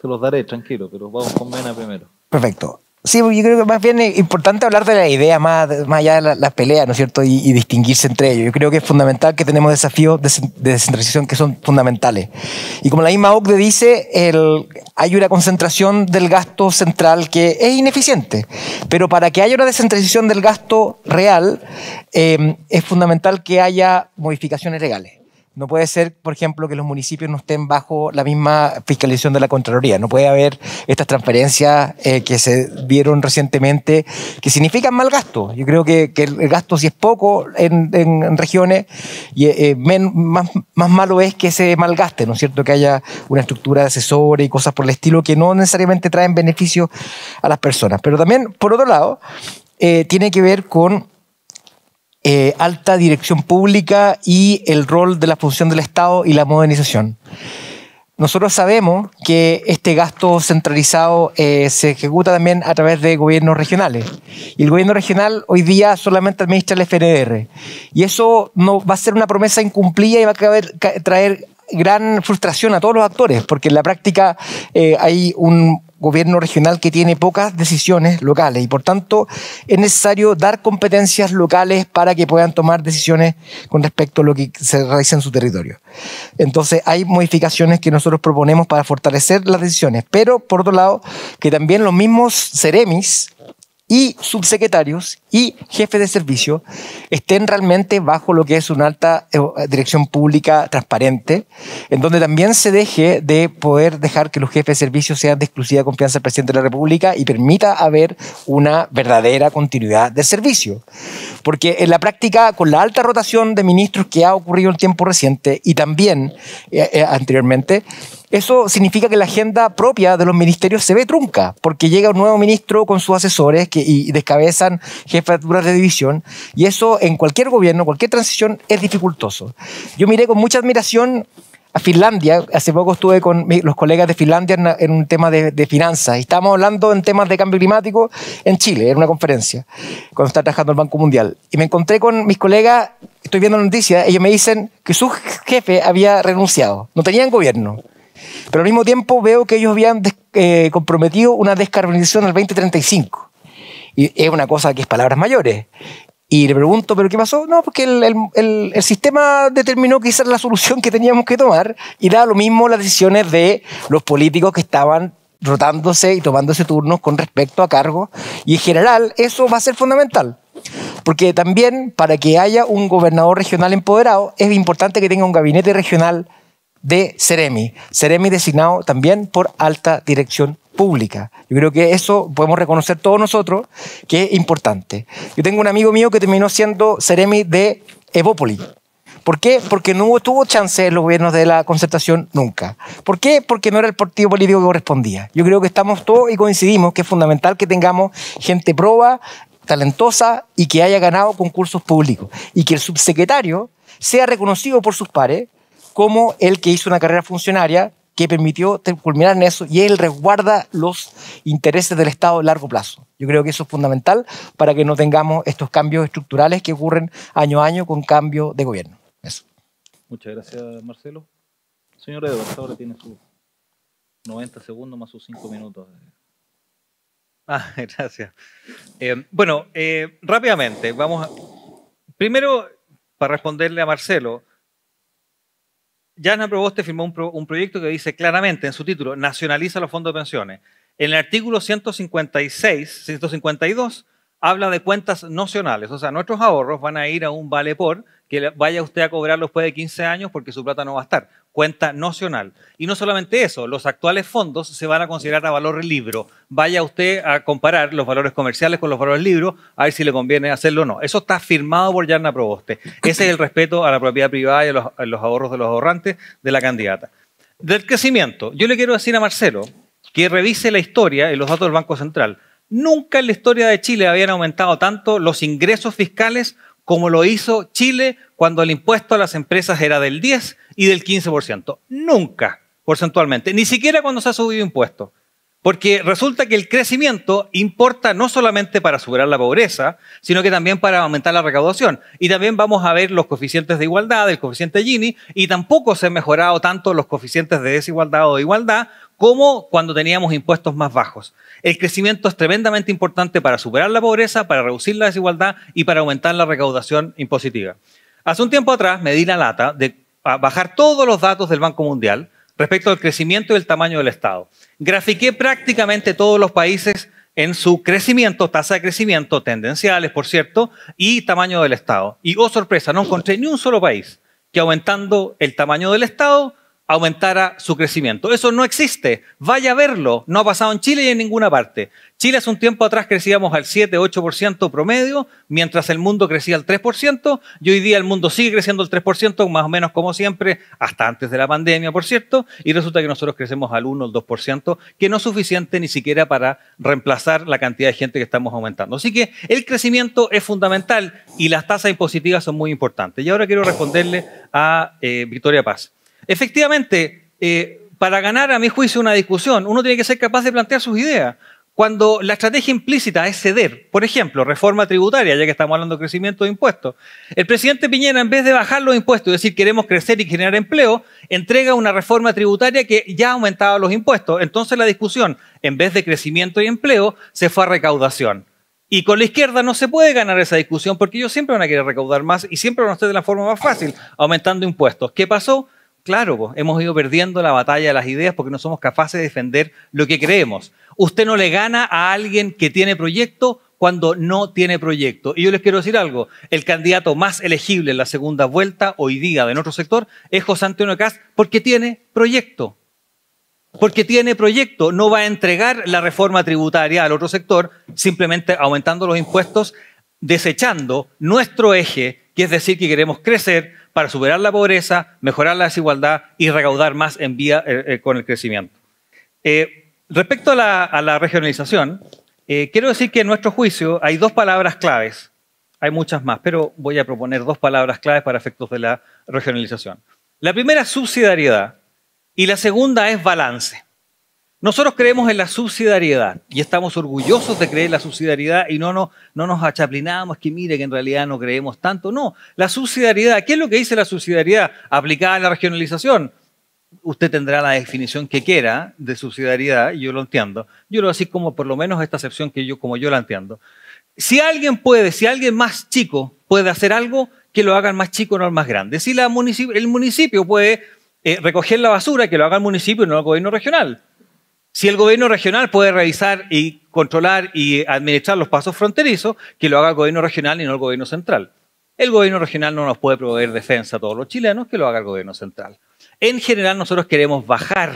Se los daré, tranquilo, pero vamos con Mena primero. Perfecto. Sí, yo creo que más bien es importante hablar de la idea más allá de las peleas, ¿no es cierto? Y distinguirse entre ellos. Yo creo que es fundamental que tenemos desafíos de descentralización que son fundamentales. Y como la misma OCDE dice, hay una concentración del gasto central que es ineficiente. Pero para que haya una descentralización del gasto real, es fundamental que haya modificaciones legales. No puede ser, por ejemplo, que los municipios no estén bajo la misma fiscalización de la Contraloría. No puede haber estas transferencias que se vieron recientemente, que significan mal gasto. Yo creo que el gasto, si es poco en regiones, más malo es que se malgaste, ¿no es cierto? Que haya una estructura de asesores y cosas por el estilo que no necesariamente traen beneficios a las personas. Pero también, por otro lado, tiene que ver con alta dirección pública y el rol de la función del Estado y la modernización. Nosotros sabemos que este gasto centralizado se ejecuta también a través de gobiernos regionales. Y el gobierno regional hoy día solamente administra el FNDR. Y eso no va a ser una promesa incumplida y va a traer gran frustración a todos los actores, porque en la práctica hay un gobierno regional que tiene pocas decisiones locales y por tanto es necesario dar competencias locales para que puedan tomar decisiones con respecto a lo que se realiza en su territorio. Entonces hay modificaciones que nosotros proponemos para fortalecer las decisiones, pero por otro lado que también los mismos ceremis y subsecretarios y jefes de servicio estén realmente bajo lo que es una alta dirección pública transparente, en donde también se deje de poder dejar que los jefes de servicio sean de exclusiva confianza del presidente de la República y permita haber una verdadera continuidad del servicio. Porque en la práctica, con la alta rotación de ministros que ha ocurrido en tiempo reciente y también anteriormente, eso significa que la agenda propia de los ministerios se ve trunca, porque llega un nuevo ministro con sus asesores y descabezan jefaturas de división, y eso en cualquier gobierno, cualquier transición, es dificultoso. Yo miré con mucha admiración a Finlandia. Hace poco estuve con los colegas de Finlandia en un tema de finanzas y estábamos hablando en temas de cambio climático en Chile, en una conferencia, cuando estaba trabajando el Banco Mundial. Y me encontré con mis colegas, estoy viendo la noticia, ellos me dicen que su jefe había renunciado, no tenían gobierno. Pero al mismo tiempo veo que ellos habían comprometido una descarbonización al 2035. Y es una cosa que es palabras mayores. Y le pregunto, ¿pero qué pasó? No, porque el sistema determinó que esa era la solución que teníamos que tomar y da lo mismo las decisiones de los políticos que estaban rotándose y tomándose turnos con respecto a cargos. Y en general eso va a ser fundamental. Porque también para que haya un gobernador regional empoderado es importante que tenga un gabinete regional de Ceremi designado también por alta dirección pública. Yo creo que eso podemos reconocer todos nosotros que es importante. Yo tengo un amigo mío que terminó siendo Ceremi de Evópoli. ¿Por qué? Porque no tuvo chance en los gobiernos de la concertación nunca. ¿Por qué? Porque no era el partido político que correspondía. Yo creo que estamos todos y coincidimos que es fundamental que tengamos gente proba, talentosa y que haya ganado concursos públicos. Y que el subsecretario sea reconocido por sus pares como el que hizo una carrera funcionaria que permitió culminar en eso y él resguarda los intereses del Estado a largo plazo. Yo creo que eso es fundamental para que no tengamos estos cambios estructurales que ocurren año a año con cambio de gobierno. Eso. Muchas gracias, Marcelo. Señor Edwards, ahora tiene sus 90 segundos más sus 5 minutos. Gracias. Rápidamente, primero, para responderle a Marcelo, Jasna Proboste firmó un proyecto que dice claramente en su título, nacionaliza los fondos de pensiones. En el artículo 152 habla de cuentas nocionales, o sea, nuestros ahorros van a ir a un vale por, que vaya usted a cobrarlo después de 15 años porque su plata no va a estar. Cuenta nocional. Y no solamente eso, los actuales fondos se van a considerar a valor libro. Vaya usted a comparar los valores comerciales con los valores libro, a ver si le conviene hacerlo o no. Eso está firmado por Jasna Proboste. Ese es el respeto a la propiedad privada y a los ahorros de los ahorrantes de la candidata. Del crecimiento, yo le quiero decir a Marcelo que revise la historia y los datos del Banco Central. Nunca en la historia de Chile habían aumentado tanto los ingresos fiscales como lo hizo Chile cuando el impuesto a las empresas era del 10 y del 15%. Nunca, porcentualmente, ni siquiera cuando se ha subido impuesto. Porque resulta que el crecimiento importa no solamente para superar la pobreza, sino que también para aumentar la recaudación. Y también vamos a ver los coeficientes de igualdad, el coeficiente Gini, y tampoco se han mejorado tanto los coeficientes de desigualdad o de igualdad como cuando teníamos impuestos más bajos. El crecimiento es tremendamente importante para superar la pobreza, para reducir la desigualdad y para aumentar la recaudación impositiva. Hace un tiempo atrás me di la lata de bajar todos los datos del Banco Mundial respecto al crecimiento y el tamaño del Estado. Grafiqué prácticamente todos los países en su crecimiento, tasa de crecimiento, tendenciales, por cierto, y tamaño del Estado. Y, oh sorpresa, no encontré ni un solo país que aumentando el tamaño del Estado aumentara su crecimiento. Eso no existe. Vaya a verlo. No ha pasado en Chile y en ninguna parte. Chile hace un tiempo atrás crecíamos al 7-8% promedio, mientras el mundo crecía al 3%, y hoy día el mundo sigue creciendo al 3%, más o menos como siempre, hasta antes de la pandemia, por cierto, y resulta que nosotros crecemos al 1 o el 2%, que no es suficiente ni siquiera para reemplazar la cantidad de gente que estamos aumentando. Así que el crecimiento es fundamental y las tasas impositivas son muy importantes. Y ahora quiero responderle a Victoria Paz. Efectivamente, para ganar, a mi juicio, una discusión, uno tiene que ser capaz de plantear sus ideas. Cuando la estrategia implícita es ceder, por ejemplo, reforma tributaria, ya que estamos hablando de crecimiento de impuestos, el presidente Piñera, en vez de bajar los impuestos y decir queremos crecer y generar empleo, entrega una reforma tributaria que ya aumentaba los impuestos. Entonces la discusión, en vez de crecimiento y empleo, se fue a recaudación. Y con la izquierda no se puede ganar esa discusión porque ellos siempre van a querer recaudar más y siempre van a hacer de la forma más fácil, aumentando impuestos. ¿Qué pasó? Claro, hemos ido perdiendo la batalla de las ideas porque no somos capaces de defender lo que creemos. Usted no le gana a alguien que tiene proyecto cuando no tiene proyecto. Y yo les quiero decir algo, el candidato más elegible en la segunda vuelta hoy día de nuestro sector es José Antonio Kast porque tiene proyecto. Porque tiene proyecto, no va a entregar la reforma tributaria al otro sector simplemente aumentando los impuestos, desechando nuestro eje, que es decir que queremos crecer para superar la pobreza, mejorar la desigualdad y recaudar más en vía con el crecimiento. Respecto a la regionalización, quiero decir que en nuestro juicio hay dos palabras claves, hay muchas más, pero voy a proponer dos palabras claves para efectos de la regionalización. La primera es subsidiariedad y la segunda es balance. Nosotros creemos en la subsidiariedad y estamos orgullosos de creer en la subsidiariedad y no nos achaplinamos que mire que en realidad no creemos tanto. No, la subsidiariedad, ¿qué es lo que dice la subsidiariedad aplicada a la regionalización? Usted tendrá la definición que quiera de subsidiariedad y yo lo entiendo. Yo lo voy a decir como por lo menos esta acepción como yo la entiendo. Si alguien más chico puede hacer algo, que lo hagan más chico, no el más grande. Si el municipio puede recoger la basura, que lo haga el municipio y no el gobierno regional. Si el gobierno regional puede revisar y controlar y administrar los pasos fronterizos, que lo haga el gobierno regional y no el gobierno central. El gobierno regional no nos puede proveer defensa a todos los chilenos, que lo haga el gobierno central. En general, nosotros queremos bajar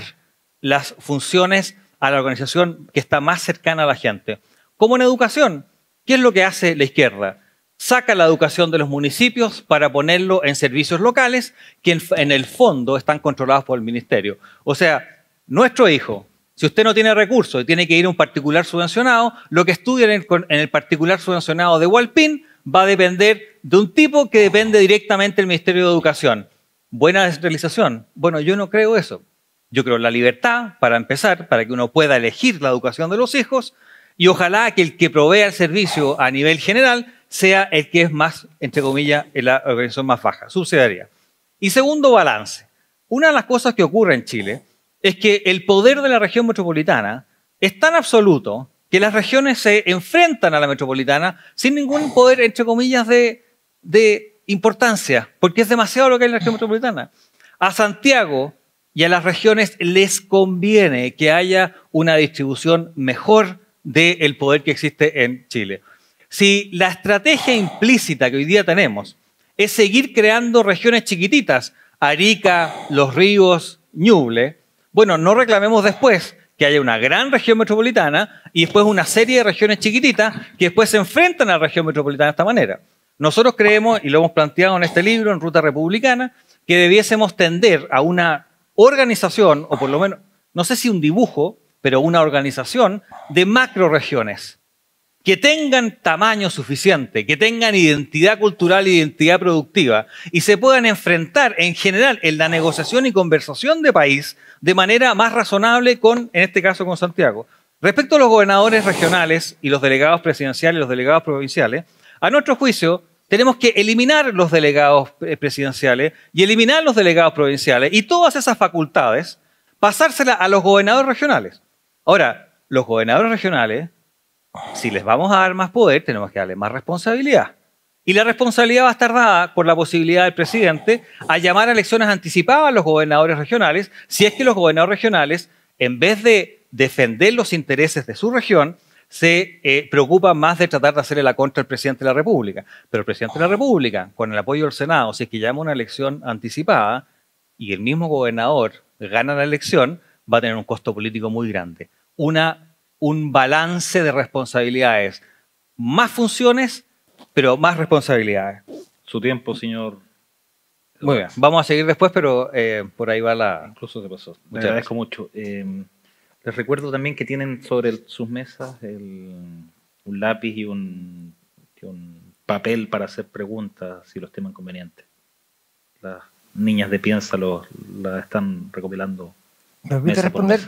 las funciones a la organización que está más cercana a la gente. Como en educación, ¿qué es lo que hace la izquierda? Saca la educación de los municipios para ponerlo en servicios locales que en el fondo están controlados por el ministerio. O sea, nuestro hijo, si usted no tiene recursos y tiene que ir a un particular subvencionado, lo que estudia en el particular subvencionado de Hualpín va a depender de un tipo que depende directamente del Ministerio de Educación. ¿Buena descentralización? Bueno, yo no creo eso. Yo creo en la libertad, para empezar, para que uno pueda elegir la educación de los hijos y ojalá que el que provea el servicio a nivel general sea el que es más, entre comillas, en la organización más baja, subsidiaria. Y segundo, balance. Una de las cosas que ocurre en Chile es que el poder de la región metropolitana es tan absoluto que las regiones se enfrentan a la metropolitana sin ningún poder, entre comillas, de importancia, porque es demasiado lo que hay en la región metropolitana. A Santiago y a las regiones les conviene que haya una distribución mejor del poder que existe en Chile. Si la estrategia implícita que hoy día tenemos es seguir creando regiones chiquititas, Arica, Los Ríos, Ñuble, bueno, no reclamemos después que haya una gran región metropolitana y después una serie de regiones chiquititas que después se enfrentan a la región metropolitana de esta manera. Nosotros creemos, y lo hemos planteado en este libro, en Ruta Republicana, que debiésemos tender a una organización, o por lo menos, no sé si un dibujo, pero una organización de macroregiones que tengan tamaño suficiente, que tengan identidad cultural e identidad productiva y se puedan enfrentar en general en la negociación y conversación de país de manera más razonable en este caso con Santiago. Respecto a los gobernadores regionales y los delegados presidenciales y los delegados provinciales, a nuestro juicio tenemos que eliminar los delegados presidenciales y eliminar los delegados provinciales y todas esas facultades pasárselas a los gobernadores regionales. Ahora, los gobernadores regionales, si les vamos a dar más poder, tenemos que darle más responsabilidad. Y la responsabilidad va a estar dada por la posibilidad del presidente a llamar a elecciones anticipadas a los gobernadores regionales, si es que los gobernadores regionales, en vez de defender los intereses de su región, se preocupan más de tratar de hacerle la contra al presidente de la República. Pero el presidente de la República, con el apoyo del Senado, si es que llama una elección anticipada y el mismo gobernador gana la elección, va a tener un costo político muy grande. Un balance de responsabilidades. Más funciones, pero más responsabilidades. Su tiempo, señor. Muy bien. Vamos a seguir después, pero por ahí va la... Incluso se pasó. Le agradezco mucho. Les recuerdo también que tienen sobre sus mesas un lápiz y un papel para hacer preguntas si los estiman convenientes. Las niñas de Piénsalo las están recopilando. ¿Me permite responder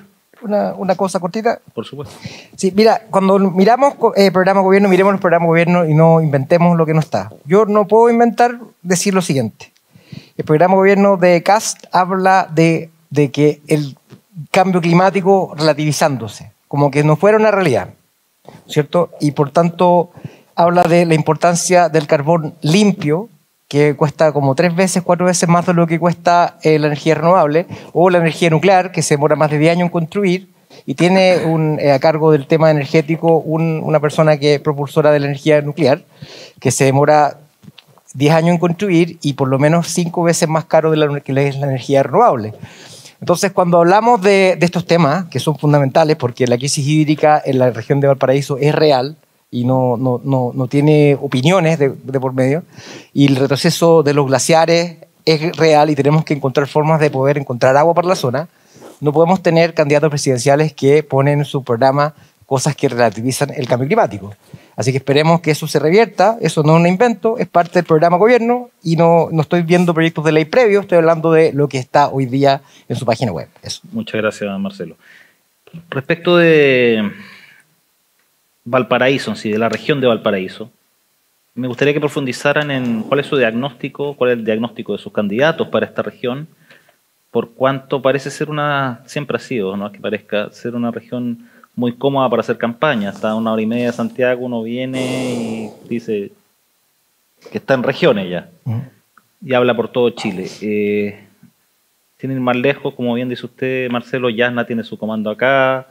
una cosa cortita? Por supuesto. Sí, mira, cuando miramos programa de gobierno, miremos los programas de gobierno y no inventemos lo que no está. Yo no puedo decir lo siguiente. El programa de gobierno de Kast habla de que el cambio climático relativizándose, como que no fuera una realidad, ¿cierto? Y por tanto habla de la importancia del carbón limpio, que cuesta como 3 veces, 4 veces más de lo que cuesta la energía renovable, o la energía nuclear, que se demora más de 10 años en construir, y tiene a cargo del tema energético una persona que es propulsora de la energía nuclear, que se demora 10 años en construir y por lo menos 5 veces más caro de que es la energía renovable. Entonces, cuando hablamos de estos temas, que son fundamentales, porque la crisis hídrica en la región de Valparaíso es real y no tiene opiniones de por medio, y el retroceso de los glaciares es real y tenemos que encontrar formas de poder encontrar agua para la zona, no podemos tener candidatos presidenciales que ponen en su programa cosas que relativizan el cambio climático. Así que esperemos que eso se revierta, eso no es un invento, es parte del programa gobierno y no estoy viendo proyectos de ley previos, estoy hablando de lo que está hoy día en su página web. Eso. Muchas gracias, Marcelo. Respecto de Valparaíso, en sí, de la región de Valparaíso, me gustaría que profundizaran en cuál es su diagnóstico, cuál es el diagnóstico de sus candidatos para esta región, por cuanto parece ser siempre ha sido, no es que parezca ser una región muy cómoda para hacer campaña. Hasta 1 hora y media de Santiago uno viene y dice que está en regiones ya, y habla por todo Chile. Sin ir más lejos, como bien dice usted, Marcelo, Yasna tiene su comando acá,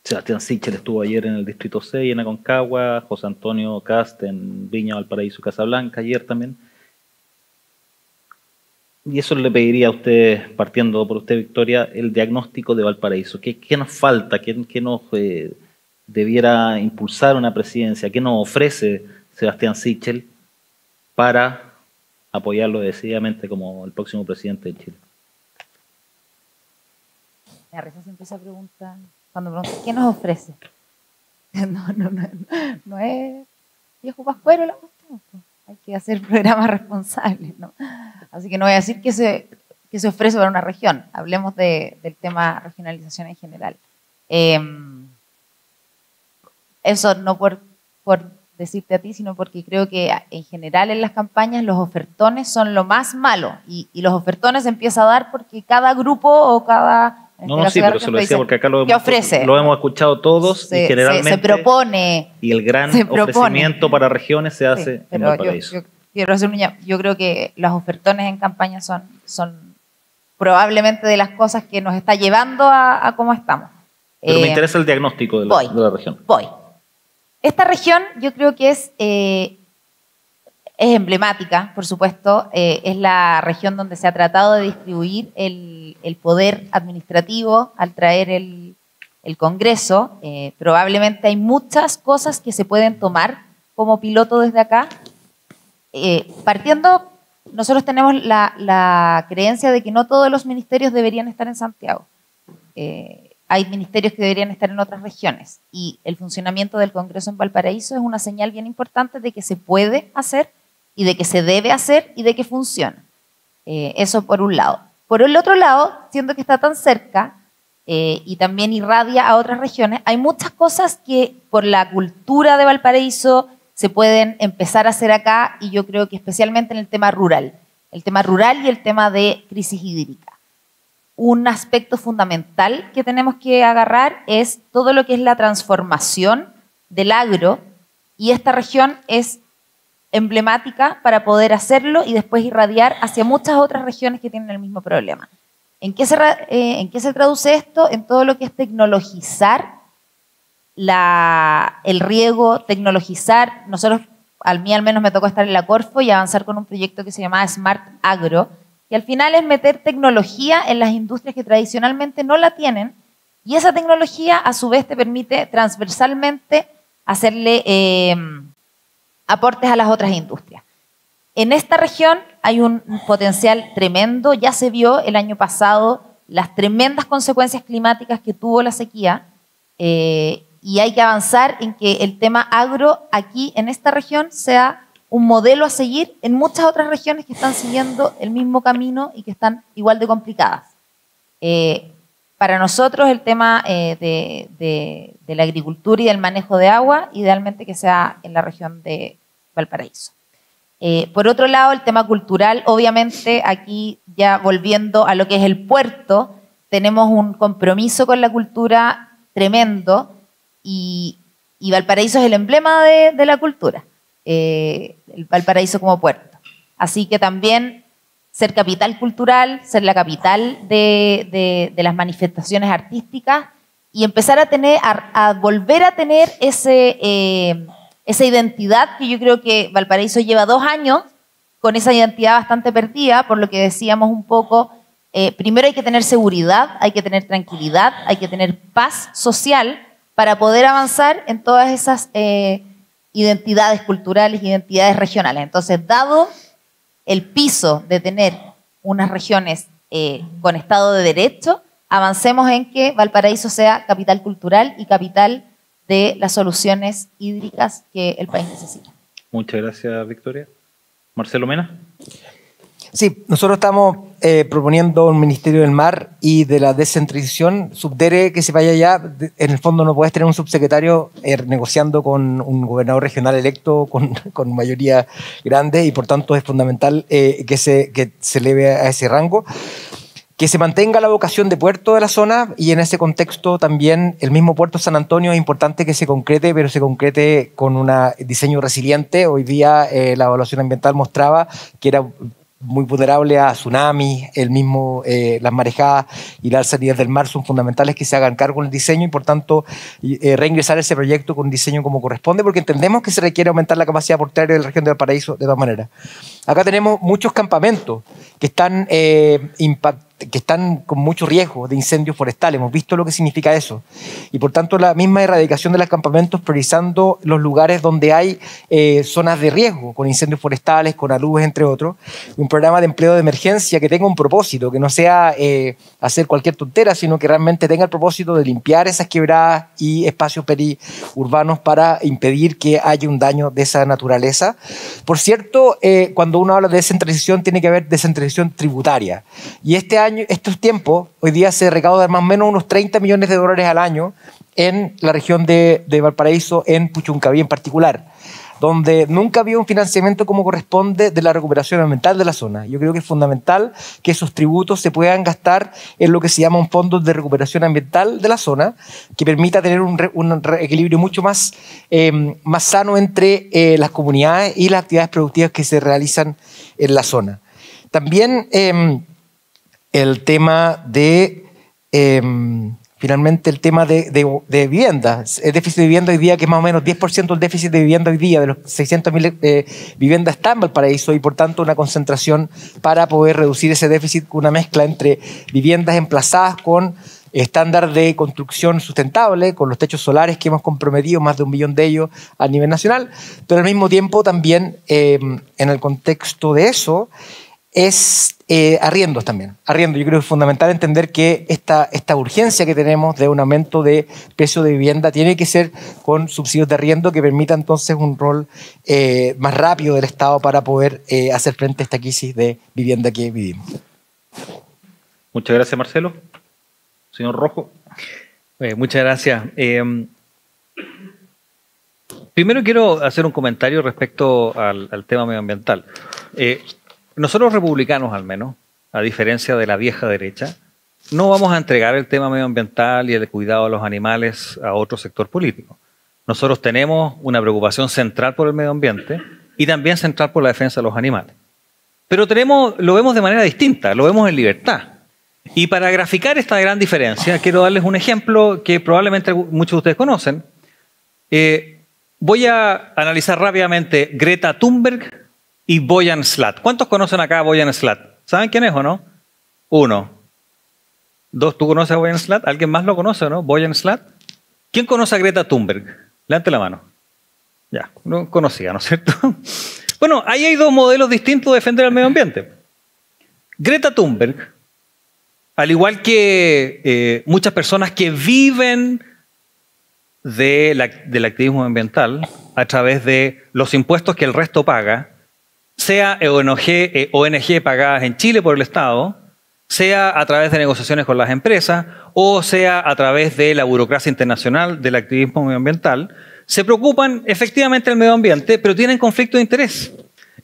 Sebastián Sichel estuvo ayer en el Distrito 6, en Aconcagua, José Antonio Cast en Viña, Valparaíso, Casablanca, ayer también. Y eso le pediría a usted, partiendo por usted, Victoria, el diagnóstico de Valparaíso. ¿Qué nos falta? ¿Qué nos debiera impulsar una presidencia? ¿Qué nos ofrece Sebastián Sichel para apoyarlo decididamente como el próximo presidente de Chile? Me risa siempre esa pregunta. Cuando pregunto, ¿qué nos ofrece? No es viejo pascuero la cuestión. Hay que hacer programas responsables, ¿no? Así que no voy a decir que se ofrece para una región. Hablemos del tema regionalización en general. Eso no por decirte a ti, sino porque creo que en general en las campañas los ofertones son lo más malo. Y los ofertones se empieza a dar porque cada grupo o cada... No, sí, pero se lo decía porque acá lo hemos escuchado todos y generalmente se propone. Y el gran ofrecimiento para regiones se hace en Valparaíso. Yo creo que los ofertones en campaña son probablemente de las cosas que nos está llevando a cómo estamos. Pero me interesa el diagnóstico de la región. Esta región yo creo que es emblemática, por supuesto. Es la región donde se ha tratado de distribuir el poder administrativo al traer el Congreso. Probablemente hay muchas cosas que se pueden tomar como piloto desde acá. Partiendo, nosotros tenemos la creencia de que no todos los ministerios deberían estar en Santiago. Hay ministerios que deberían estar en otras regiones. Y el funcionamiento del Congreso en Valparaíso es una señal bien importante de que se puede hacer y de que se debe hacer y de que funciona. Eso por un lado. Por el otro lado, siendo que está tan cerca y también irradia a otras regiones, hay muchas cosas que por la cultura de Valparaíso se pueden empezar a hacer acá, y yo creo que especialmente en el tema rural y el tema de crisis hídrica. Un aspecto fundamental que tenemos que agarrar es todo lo que es la transformación del agro, y esta región es emblemática para poder hacerlo y después irradiar hacia muchas otras regiones que tienen el mismo problema. ¿En qué se traduce esto? En todo lo que es tecnologizar el riego, tecnologizar. Nosotros, a mí al menos me tocó estar en la Corfo y avanzar con un proyecto que se llamaba Smart Agro, y al final es meter tecnología en las industrias que tradicionalmente no la tienen, y esa tecnología a su vez te permite transversalmente hacerle aportes a las otras industrias. En esta región hay un potencial tremendo. Ya se vio el año pasado las tremendas consecuencias climáticas que tuvo la sequía, y hay que avanzar en que el tema agro aquí en esta región sea un modelo a seguir en muchas otras regiones que están siguiendo el mismo camino y que están igual de complicadas. Para nosotros el tema de la agricultura y del manejo de agua, idealmente que sea en la región de Valparaíso. Por otro lado, el tema cultural, obviamente aquí ya volviendo a lo que es el puerto, tenemos un compromiso con la cultura tremendo, y Valparaíso es el emblema de la cultura, el Valparaíso como puerto. Así que también ser capital cultural, ser la capital de las manifestaciones artísticas, y empezar a volver a tener esa identidad que yo creo que Valparaíso lleva 2 años con esa identidad bastante perdida, por lo que decíamos un poco, primero hay que tener seguridad, hay que tener tranquilidad, hay que tener paz social para poder avanzar en todas esas identidades culturales, identidades regionales. Entonces, dado el piso de tener unas regiones con Estado de Derecho, avancemos en que Valparaíso sea capital cultural y capital de las soluciones hídricas que el país necesita. Muchas gracias, Victoria. Marcelo Mena. Sí, nosotros estamos proponiendo un Ministerio del Mar y de la descentralización. Subdere que se vaya ya. En el fondo no puedes tener un subsecretario negociando con un gobernador regional electo con mayoría grande, y por tanto es fundamental que se eleve a ese rango. Que se mantenga la vocación de puerto de la zona, y en ese contexto también el mismo puerto San Antonio es importante que se concrete, pero se concrete con un diseño resiliente. Hoy día la evaluación ambiental mostraba que era muy vulnerable a tsunamis, las marejadas y las alzas del mar son fundamentales que se hagan cargo en el diseño, y por tanto reingresar ese proyecto con un diseño como corresponde, porque entendemos que se requiere aumentar la capacidad portuaria de la región de Valparaíso de todas maneras. Acá tenemos muchos campamentos que están con mucho riesgo de incendios forestales. Hemos visto lo que significa eso. Y por tanto la misma erradicación de los campamentos, priorizando los lugares donde hay zonas de riesgo, con incendios forestales, con alubes, entre otros. Un programa de empleo de emergencia que tenga un propósito, que no sea hacer cualquier tontera, sino que realmente tenga el propósito de limpiar esas quebradas y espacios periurbanos para impedir que haya un daño de esa naturaleza. Por cierto, cuando uno habla de descentralización, tiene que haber descentralización tributaria. Y estos tiempos, hoy día se recaudan más o menos unos 30 millones de dólares al año en la región de Valparaíso, en Puchuncaví en particular, donde nunca había un financiamiento como corresponde de la recuperación ambiental de la zona. Yo creo que es fundamental que esos tributos se puedan gastar en lo que se llama un fondo de recuperación ambiental de la zona, que permita tener un equilibrio mucho más sano entre las comunidades y las actividades productivas que se realizan en la zona. También el tema de... finalmente el tema de vivienda. El déficit de vivienda hoy día, que es más o menos 10% del déficit de vivienda hoy día, de los 600.000 viviendas está en Valparaíso, y por tanto una concentración para poder reducir ese déficit con una mezcla entre viviendas emplazadas con estándar de construcción sustentable, con los techos solares que hemos comprometido, más de 1 millón de ellos a nivel nacional, pero al mismo tiempo también en el contexto de eso es arriendos también. Arriendo. Yo creo que es fundamental entender que esta urgencia que tenemos de un aumento de precio de vivienda tiene que ser con subsidios de arriendo que permita entonces un rol más rápido del Estado para poder hacer frente a esta crisis de vivienda que vivimos. Muchas gracias, Marcelo. Señor Rojo. Muchas gracias. Primero quiero hacer un comentario respecto al tema medioambiental. Nosotros republicanos, al menos, a diferencia de la vieja derecha, no vamos a entregar el tema medioambiental y el cuidado de los animales a otro sector político. Nosotros tenemos una preocupación central por el medio ambiente y también central por la defensa de los animales. Pero lo vemos de manera distinta, lo vemos en libertad. Y para graficar esta gran diferencia, quiero darles un ejemplo que probablemente muchos de ustedes conocen. Voy a analizar rápidamente Greta Thunberg y Boyan Slat. ¿Cuántos conocen acá a Boyan Slat? ¿Saben quién es o no? 1. 2. ¿Tú conoces a Boyan Slat? ¿Alguien más lo conoce o no? Boyan Slat. ¿Quién conoce a Greta Thunberg? Levante la mano. Ya, no conocía, ¿no es cierto? Bueno, ahí hay 2 modelos distintos de defender el medio ambiente. Greta Thunberg, al igual que muchas personas que viven del activismo ambiental a través de los impuestos que el resto paga, sea ONG pagadas en Chile por el Estado, sea a través de negociaciones con las empresas o sea a través de la burocracia internacional del activismo medioambiental, se preocupan efectivamente del medio ambiente, pero tienen conflicto de interés.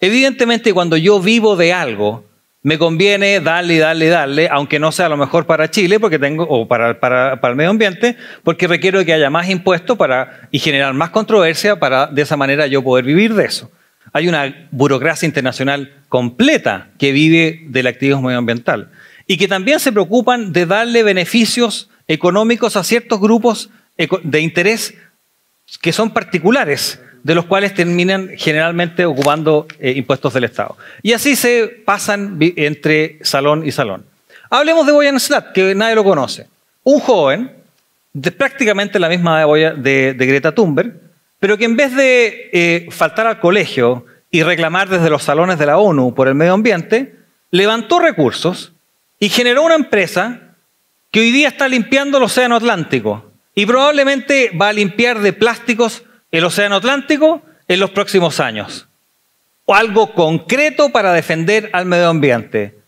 Evidentemente, cuando yo vivo de algo, me conviene darle, aunque no sea lo mejor para Chile o para el medio ambiente, porque requiero que haya más impuestos y generar más controversia para de esa manera yo poder vivir de eso. Hay una burocracia internacional completa que vive del activismo medioambiental y que también se preocupan de darle beneficios económicos a ciertos grupos de interés que son particulares, de los cuales terminan generalmente ocupando impuestos del Estado. Y así se pasan entre salón y salón. Hablemos de Boyan Slat, que nadie lo conoce. Un joven, de prácticamente la misma edad de Greta Thunberg, pero que en vez de faltar al colegio y reclamar desde los salones de la ONU por el medio ambiente, levantó recursos y generó una empresa que hoy día está limpiando el océano Atlántico. Y probablemente va a limpiar de plásticos el océano Atlántico en los próximos años. O algo concreto para defender al medio ambiente.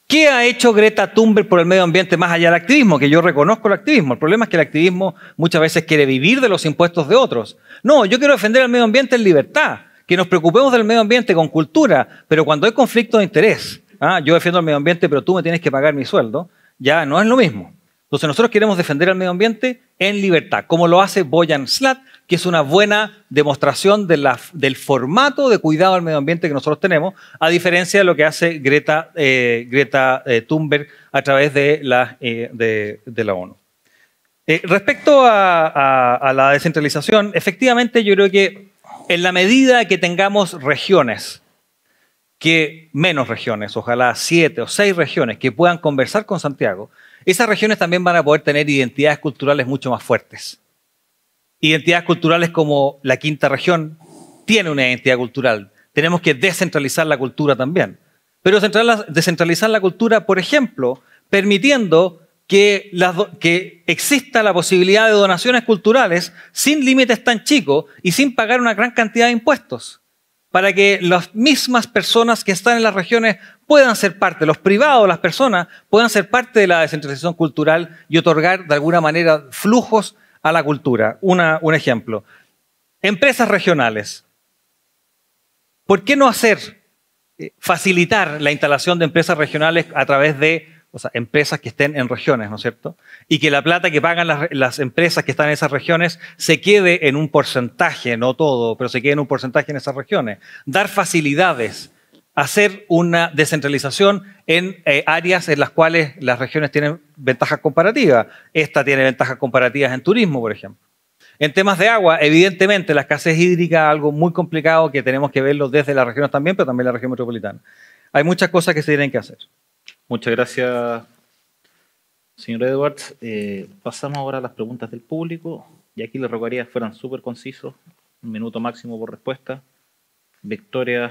¿Qué ha hecho Greta Thunberg por el medio ambiente más allá del activismo? Que yo reconozco el activismo. El problema es que el activismo muchas veces quiere vivir de los impuestos de otros. No, yo quiero defender al medio ambiente en libertad. Que nos preocupemos del medio ambiente con cultura, pero cuando hay conflicto de interés, yo defiendo el medio ambiente, pero tú me tienes que pagar mi sueldo, ya no es lo mismo. Entonces nosotros queremos defender al medio ambiente en libertad, como lo hace Boyan Slat, que es una buena demostración del formato de cuidado al medio ambiente que nosotros tenemos, a diferencia de lo que hace Greta Thunberg a través de la ONU. Respecto a la descentralización, efectivamente yo creo que en la medida que tengamos regiones, menos regiones, ojalá 7 o 6 regiones que puedan conversar con Santiago, esas regiones también van a poder tener identidades culturales mucho más fuertes. Identidades culturales como la quinta región tiene una identidad cultural. Tenemos que descentralizar la cultura también. Pero descentralizar la cultura, por ejemplo, permitiendo que exista la posibilidad de donaciones culturales sin límites tan chicos y sin pagar una gran cantidad de impuestos, para que las mismas personas que están en las regiones puedan ser parte, los privados, las personas, puedan ser parte de la descentralización cultural y otorgar de alguna manera flujos a la cultura. Un ejemplo. Empresas regionales. ¿Por qué no facilitar la instalación de empresas regionales a través de empresas que estén en regiones, ¿no es cierto? Y que la plata que pagan las empresas que están en esas regiones se quede en un porcentaje, no todo, pero se quede en un porcentaje en esas regiones. Dar facilidades, hacer una descentralización en áreas en las cuales las regiones tienen ventajas comparativas. Esta tiene ventajas comparativas en turismo, por ejemplo. En temas de agua, evidentemente la escasez hídrica es algo muy complicado que tenemos que verlo desde las regiones también, pero también la región metropolitana. Hay muchas cosas que se tienen que hacer. Muchas gracias, señor Edwards. Pasamos ahora a las preguntas del público. Y aquí les rogaría que fueran súper concisos. 1 minuto máximo por respuesta. Victoria,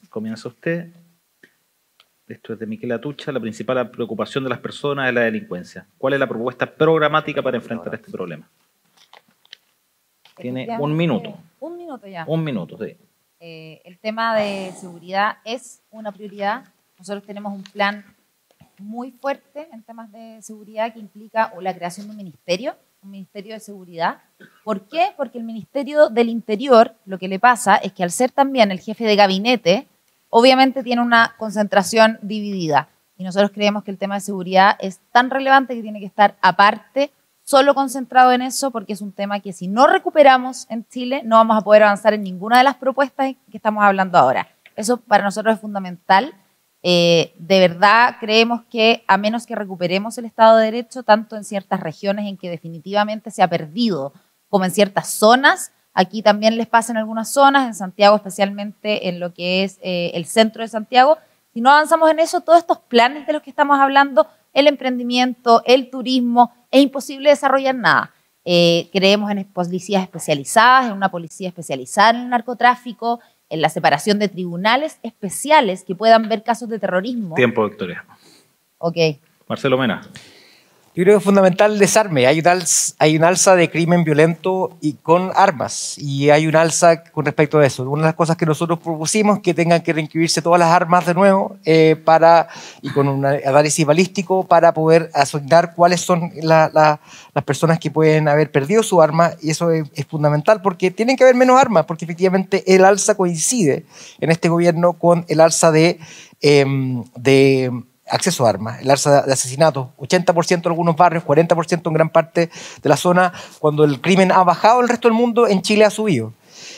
comienza usted. Esto es de Miquel Atucha. La principal preocupación de las personas es la delincuencia. ¿Cuál es la propuesta programática para enfrentar este problema? Tiene 1 minuto. 1 minuto ya. 1 minuto, sí. El tema de seguridad es una prioridad. Nosotros tenemos un plan muy fuerte en temas de seguridad que implica la creación de un ministerio de seguridad. ¿Por qué? Porque el Ministerio del Interior, lo que le pasa es que al ser también el jefe de gabinete, obviamente tiene una concentración dividida. Y nosotros creemos que el tema de seguridad es tan relevante que tiene que estar aparte, solo concentrado en eso, porque es un tema que si no recuperamos en Chile, no vamos a poder avanzar en ninguna de las propuestas que estamos hablando ahora. Eso para nosotros es fundamental. De verdad creemos que a menos que recuperemos el Estado de Derecho, tanto en ciertas regiones en que definitivamente se ha perdido, como en ciertas zonas, aquí también les pasa en algunas zonas, en Santiago especialmente en lo que es el centro de Santiago, si no avanzamos en eso, todos estos planes de los que estamos hablando, el emprendimiento, el turismo, es imposible desarrollar nada. Creemos en policías especializadas, en una policía especializada en el narcotráfico, en la separación de tribunales especiales que puedan ver casos de terrorismo. Tiempo, Victoria. Ok. Marcelo Mena. Yo creo que es fundamental el desarme. Hay un alza de crimen violento y con armas, y hay un alza con respecto a eso. Una de las cosas que nosotros propusimos que tengan que reinscribirse todas las armas de nuevo y con un análisis balístico para poder asignar cuáles son las personas que pueden haber perdido su arma, y eso es fundamental porque tienen que haber menos armas, porque efectivamente el alza coincide en este gobierno con el alza de acceso a armas, el alza de asesinatos, 80% en algunos barrios, 40% en gran parte de la zona. Cuando el crimen ha bajado en el resto del mundo, en Chile ha subido.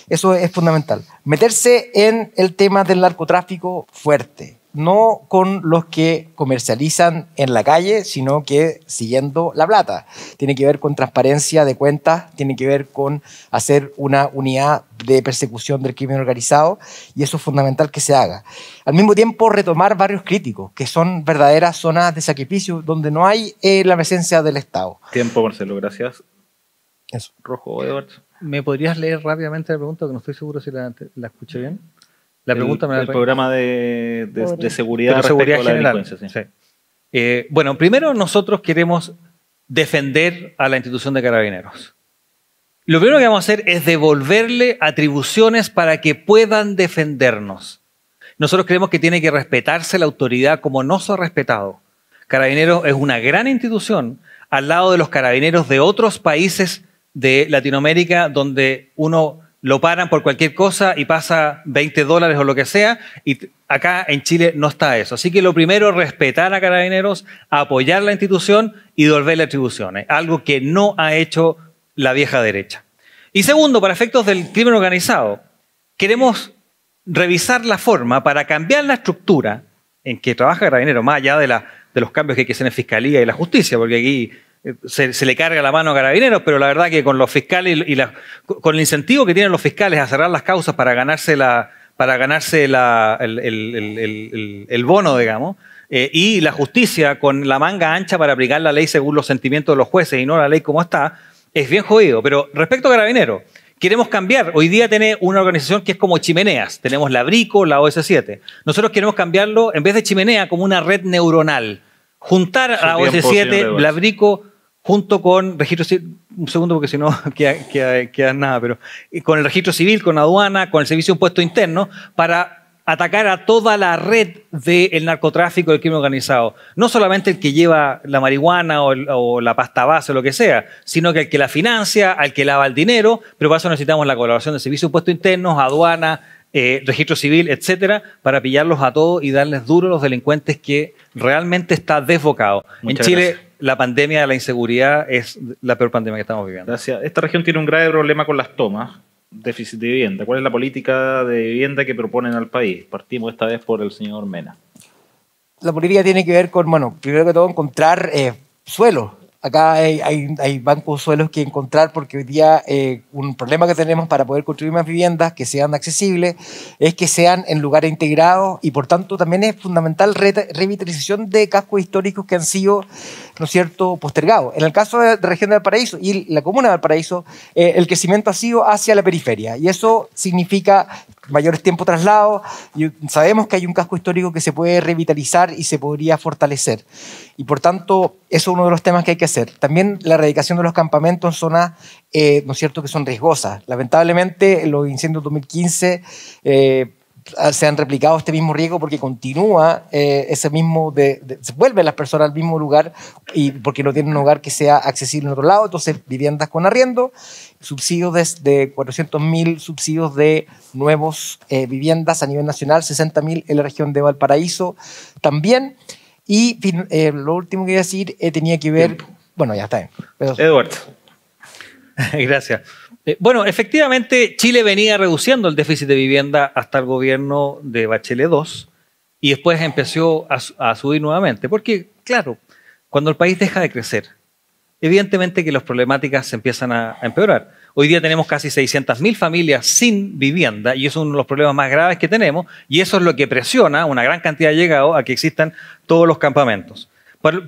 Eso es fundamental. Meterse en el tema del narcotráfico fuerte, no con los que comercializan en la calle, sino que siguiendo la plata. Tiene que ver con transparencia de cuentas, tiene que ver con hacer una unidad de persecución del crimen organizado, y eso es fundamental que se haga. Al mismo tiempo, retomar barrios críticos, que son verdaderas zonas de sacrificio, donde no hay la presencia del Estado. Tiempo, Marcelo, gracias. Eso. Rojo, Edwards. ¿Me podrías leer rápidamente la pregunta? Que no estoy seguro si la escuché bien. La pregunta el programa de seguridad pero respecto seguridad a la general. delincuencia. Sí. Sí. Bueno, primero nosotros queremos defender a la institución de Carabineros. Lo primero que vamos a hacer es devolverle atribuciones para que puedan defendernos. Nosotros creemos que tiene que respetarse la autoridad como no se ha respetado. Carabineros es una gran institución al lado de los carabineros de otros países de Latinoamérica donde uno lo paran por cualquier cosa y pasa $20 o lo que sea, y acá en Chile no está eso. Así que lo primero, respetar a Carabineros, apoyar la institución y devolverle atribuciones, algo que no ha hecho la vieja derecha. Y segundo, para efectos del crimen organizado, queremos revisar la forma para cambiar la estructura en que trabaja Carabineros, más allá de los cambios que hay que hacer en Fiscalía y la Justicia, porque aquí se le carga la mano a Carabineros, pero la verdad que con los fiscales con el incentivo que tienen los fiscales a cerrar las causas para ganarse el bono, digamos, y la justicia con la manga ancha para aplicar la ley según los sentimientos de los jueces y no la ley como está, es bien jodido. Pero respecto a Carabineros, queremos cambiar. Hoy día tiene una organización que es como chimeneas. Tenemos la BRICO, la OS7. Nosotros queremos cambiarlo, en vez de chimenea, como una red neuronal. Juntar a la OS7, la BRICO, junto con registro civil, un segundo porque si no queda nada, pero con el registro civil, con aduana, con el servicio de impuesto interno, para atacar a toda la red del narcotráfico y del crimen organizado. No solamente el que lleva la marihuana o la pasta base o lo que sea, sino que el que la financia, al que lava el dinero, pero para eso necesitamos la colaboración del servicio de impuestos internos, aduana, registro civil, etcétera, para pillarlos a todos y darles duro a los delincuentes que realmente está desbocado. En Chile, gracias. La pandemia de la inseguridad es la peor pandemia que estamos viviendo. Gracias. Esta región tiene un grave problema con las tomas. Déficit de vivienda. ¿Cuál es la política de vivienda que proponen al país? Partimos esta vez por el señor Mena. La política tiene que ver con, bueno, primero que todo encontrar suelo. Acá hay bancos de suelos que encontrar porque hoy día un problema que tenemos para poder construir más viviendas que sean accesibles es que sean en lugares integrados y por tanto también es fundamental revitalización de cascos históricos que han sido, ¿no es cierto?, postergados. En el caso de la región de Valparaíso y la comuna de Valparaíso, el crecimiento ha sido hacia la periferia y eso significa mayores tiempos de traslado. Y sabemos que hay un casco histórico que se puede revitalizar y se podría fortalecer. Y por tanto, eso es uno de los temas que hay que hacer. También la erradicación de los campamentos en zonas, ¿no es cierto?, que son riesgosas. Lamentablemente, los incendios 2015 se han replicado este mismo riesgo porque continúa ese mismo, se vuelven las personas al mismo lugar y porque no tienen un lugar que sea accesible en otro lado. Entonces, viviendas con arriendo, subsidios de 400.000 subsidios de nuevos viviendas a nivel nacional, 60.000 en la región de Valparaíso también. Y lo último que iba a decir tenía que ver... Tiempo. Bueno, ya está bien. Eduardo. Gracias. Bueno, efectivamente, Chile venía reduciendo el déficit de vivienda hasta el gobierno de Bachelet II y después empezó a subir nuevamente. Porque, claro, cuando el país deja de crecer, evidentemente que las problemáticas se empiezan a empeorar. Hoy día tenemos casi 600.000 familias sin vivienda y eso es uno de los problemas más graves que tenemos y eso es lo que presiona, una gran cantidad de llegados, a que existan todos los campamentos.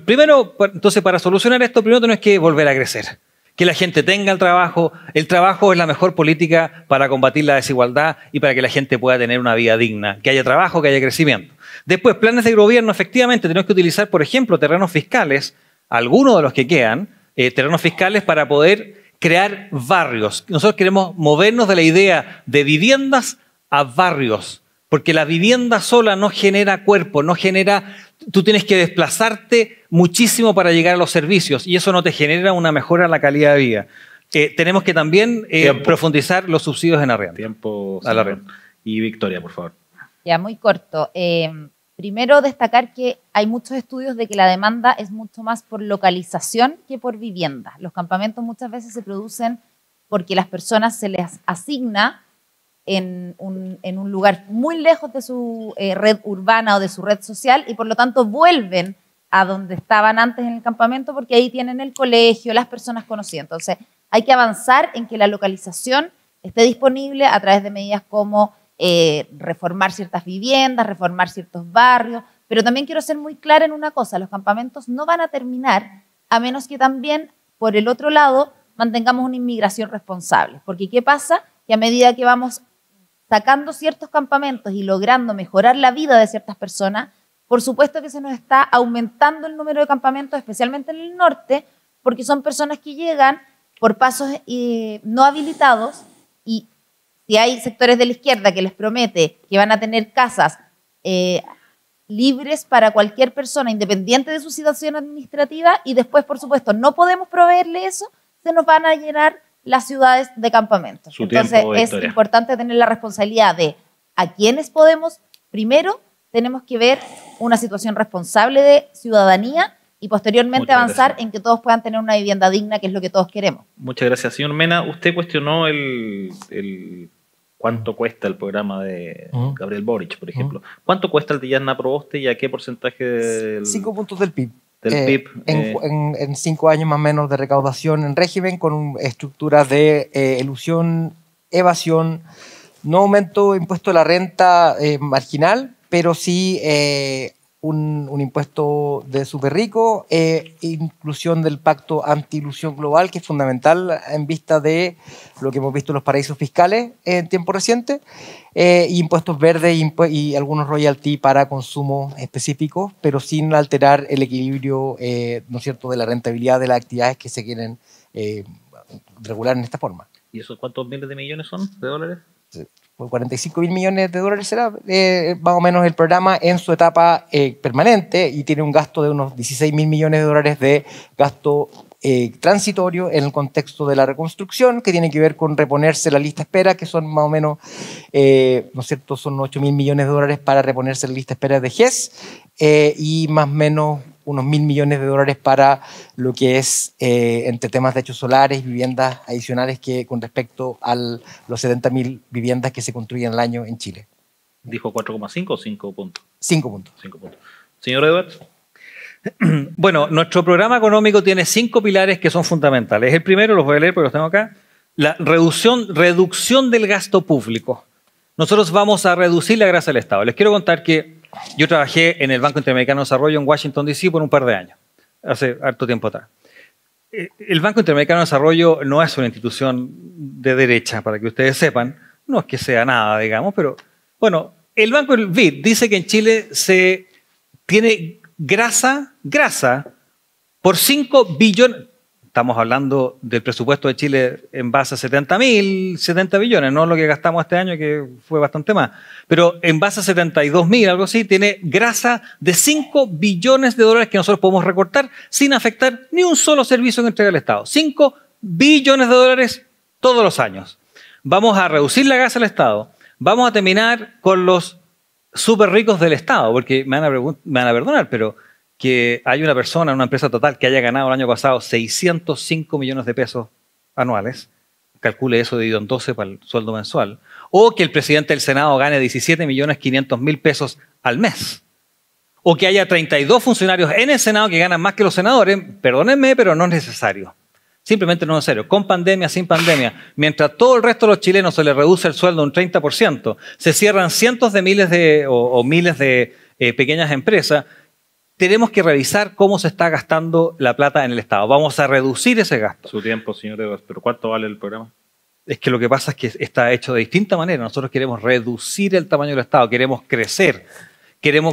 Primero, entonces, para solucionar esto, primero tenemos que volver a crecer. Que la gente tenga el trabajo. El trabajo es la mejor política para combatir la desigualdad y para que la gente pueda tener una vida digna. Que haya trabajo, que haya crecimiento. Después, planes de gobierno, efectivamente, tenemos que utilizar, por ejemplo, terrenos fiscales, algunos de los que quedan, terrenos fiscales para poder crear barrios. Nosotros queremos movernos de la idea de viviendas a barrios, porque la vivienda sola no genera cuerpo, no genera... Tú tienes que desplazarte muchísimo para llegar a los servicios y eso no te genera una mejora en la calidad de vida. Tenemos que también profundizar los subsidios en arriendo. Tiempo a la red. Y Victoria, por favor. Ya, muy corto. Primero, destacar que hay muchos estudios de que la demanda es mucho más por localización que por vivienda. Los campamentos muchas veces se producen porque las personas se les asigna en un lugar muy lejos de su red urbana o de su red social y por lo tanto vuelven a donde estaban antes en el campamento porque ahí tienen el colegio, las personas conocidas. Entonces hay que avanzar en que la localización esté disponible a través de medidas como reformar ciertas viviendas, reformar ciertos barrios, pero también quiero ser muy clara en una cosa, los campamentos no van a terminar a menos que también, por el otro lado, mantengamos una inmigración responsable. Porque ¿qué pasa? Que a medida que vamos sacando ciertos campamentos y logrando mejorar la vida de ciertas personas, por supuesto que se nos está aumentando el número de campamentos, especialmente en el norte, porque son personas que llegan por pasos no habilitados, y si hay sectores de la izquierda que les promete que van a tener casas libres para cualquier persona, independiente de su situación administrativa, y después, por supuesto, no podemos proveerle eso, se nos van a llenar las ciudades de campamentos. Entonces, es importante tener la responsabilidad de a quiénes podemos. Primero, tenemos que ver una situación responsable de ciudadanía y posteriormente avanzar en que todos puedan tener una vivienda digna, que es lo que todos queremos. Muchas gracias. Señor Mena, usted cuestionó el cuánto cuesta el programa de Gabriel Boric, por ejemplo. ¿Cuánto cuesta el de Jasna Proboste y a qué porcentaje del 5 puntos del PIB. Del PIB en 5 años más o menos de recaudación en régimen, con estructuras de elusión, evasión, no aumento de impuesto a la renta marginal, pero sí un impuesto de súper rico, inclusión del pacto anti-ilusión global, que es fundamental en vista de lo que hemos visto en los paraísos fiscales en tiempo reciente, impuestos verdes y algunos royalty para consumo específicos, pero sin alterar el equilibrio, ¿no es cierto?, de la rentabilidad de las actividades que se quieren regular en esta forma. ¿Y esos cuántos miles de millones son de dólares? 45.000 millones de dólares será más o menos el programa en su etapa permanente, y tiene un gasto de unos 16.000 millones de dólares de gasto transitorio en el contexto de la reconstrucción, que tiene que ver con reponerse la lista de espera, que son más o menos, ¿no es cierto?, son 8.000 millones de dólares para reponerse la lista de espera de GES, y más o menos unos 1.000 millones de dólares para lo que es entre temas de techos solares y viviendas adicionales, que con respecto a los 70.000 viviendas que se construyen al año en Chile. ¿Dijo 4,5 o 5 puntos? 5 puntos. 5 puntos. Señor Edwards. Bueno, nuestro programa económico tiene 5 pilares que son fundamentales. El primero, los voy a leer porque los tengo acá, la reducción del gasto público. Nosotros vamos a reducir la grasa del Estado. Les quiero contar que yo trabajé en el Banco Interamericano de Desarrollo en Washington, D.C. por un par de años, hace harto tiempo atrás. El Banco Interamericano de Desarrollo no es una institución de derecha, para que ustedes sepan. No es que sea nada, digamos, pero bueno, el Banco del BID dice que en Chile se tiene grasa por 5 billones. Estamos hablando del presupuesto de Chile en base a 70 billones, no lo que gastamos este año, que fue bastante más. Pero en base a 72.000, algo así, tiene grasa de 5 billones de dólares que nosotros podemos recortar sin afectar ni un solo servicio que entrega el Estado. 5 billones de dólares todos los años. Vamos a reducir la grasa del Estado. Vamos a terminar con los súper ricos del Estado, porque me van a perdonar, pero que hay una persona, una empresa total, que haya ganado el año pasado 605 millones de pesos anuales, calcule eso dividido en 12 para el sueldo mensual, o que el presidente del Senado gane 17.500.000 pesos al mes, o que haya 32 funcionarios en el Senado que ganan más que los senadores, perdónenme, pero no es necesario. Simplemente no es necesario. Con pandemia, sin pandemia, mientras todo el resto de los chilenos se les reduce el sueldo un 30%, se cierran cientos de miles o miles de pequeñas empresas, tenemos que revisar cómo se está gastando la plata en el Estado. Vamos a reducir ese gasto. Su tiempo, señor Edwards, pero ¿cuánto vale el programa? Es que lo que pasa es que está hecho de distinta manera. Nosotros queremos reducir el tamaño del Estado, queremos crecer.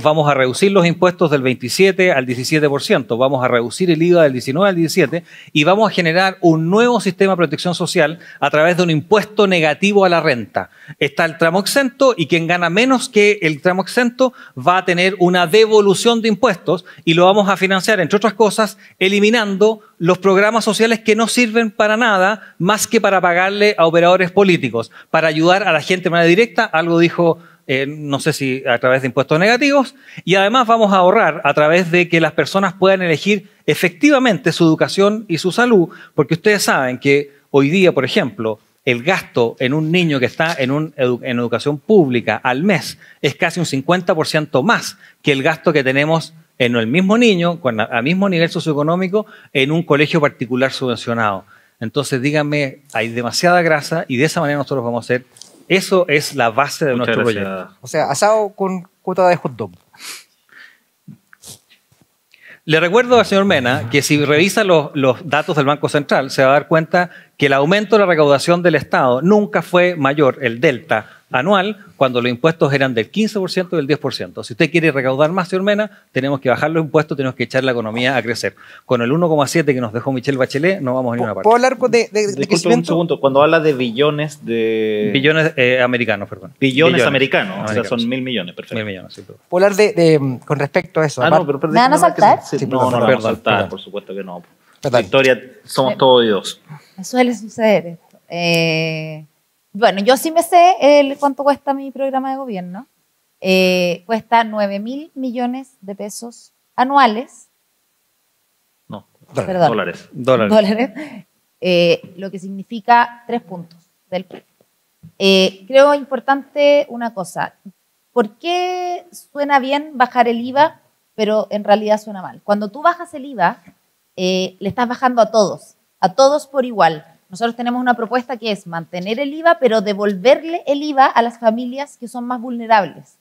Vamos a reducir los impuestos del 27 al 17%, vamos a reducir el IVA del 19 al 17 y vamos a generar un nuevo sistema de protección social a través de un impuesto negativo a la renta. Está el tramo exento y quien gana menos que el tramo exento va a tener una devolución de impuestos y lo vamos a financiar, entre otras cosas, eliminando los programas sociales que no sirven para nada más que para pagarle a operadores políticos, para ayudar a la gente de manera directa, algo dijo no sé si a través de impuestos negativos, y además vamos a ahorrar a través de que las personas puedan elegir efectivamente su educación y su salud, porque ustedes saben que hoy día, por ejemplo, el gasto en un niño que está en educación pública al mes es casi un 50% más que el gasto que tenemos en el mismo niño, con el mismo nivel socioeconómico, en un colegio particular subvencionado. Entonces, díganme, hay demasiada grasa y de esa manera nosotros vamos a hacer. Eso es la base de nuestro proyecto. O sea, asado con cuota de hot dog. Le recuerdo al señor Mena que si revisa los datos del Banco Central se va a dar cuenta que el aumento de la recaudación del Estado nunca fue mayor, el delta anual, cuando los impuestos eran del 15% y del 10%. Si usted quiere recaudar más, señor Mena, tenemos que bajar los impuestos, tenemos que echar la economía a crecer. Con el 1,7 que nos dejó Michelle Bachelet, no vamos a ninguna parte. ¿Puedo hablar de Disculpe crecimiento? un segundo, cuando habla de billones de... Billones americanos, perdón. Billones americanos, o sea, Americanos. son 1.000 millones, perfecto. 1.000 millones, sí. Perdón. ¿Puedo hablar con respecto a eso? Ah, no, pero ¿Me van a saltar? Sí, Sí, no, no, perdón, no vamos a perdón, saltar, perdón. por supuesto que no. Perdón. Victoria, somos todos oídos. Me suele suceder esto. Bueno, yo sí me sé cuánto cuesta mi programa de gobierno. Cuesta 9.000 millones de pesos anuales, No, perdón, dólares. dólares, lo que significa 3 puntos del PIB. Creo importante una cosa. ¿Por qué suena bien bajar el IVA, pero en realidad suena mal? Cuando tú bajas el IVA, le estás bajando a todos por igual. Nosotros tenemos una propuesta que es mantener el IVA, pero devolverle el IVA a las familias que son más vulnerables.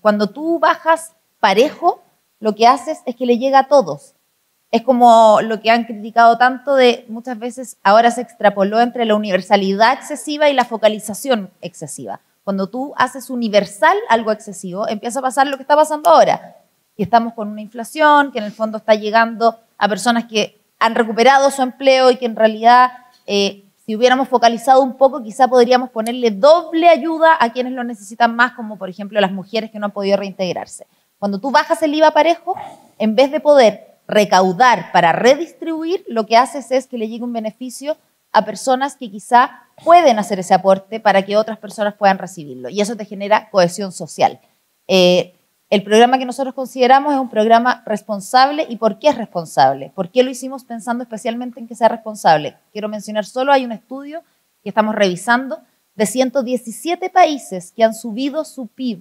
Cuando tú bajas parejo, lo que haces es que le llega a todos. Es como lo que han criticado tanto de muchas veces, ahora se extrapoló entre la universalidad excesiva y la focalización excesiva. Cuando tú haces universal algo excesivo, empieza a pasar lo que está pasando ahora. Y estamos con una inflación que en el fondo está llegando a personas que han recuperado su empleo y que en realidad, si hubiéramos focalizado un poco, quizá podríamos ponerle doble ayuda a quienes lo necesitan más, como por ejemplo las mujeres que no han podido reintegrarse. Cuando tú bajas el IVA parejo, en vez de poder recaudar para redistribuir, lo que haces es que le llegue un beneficio a personas que quizá pueden hacer ese aporte para que otras personas puedan recibirlo. Y eso te genera cohesión social. El programa que nosotros consideramos es un programa responsable. ¿Y por qué es responsable? ¿Por qué lo hicimos pensando especialmente en que sea responsable? Quiero mencionar solo, hay un estudio que estamos revisando de 117 países que han subido su PIB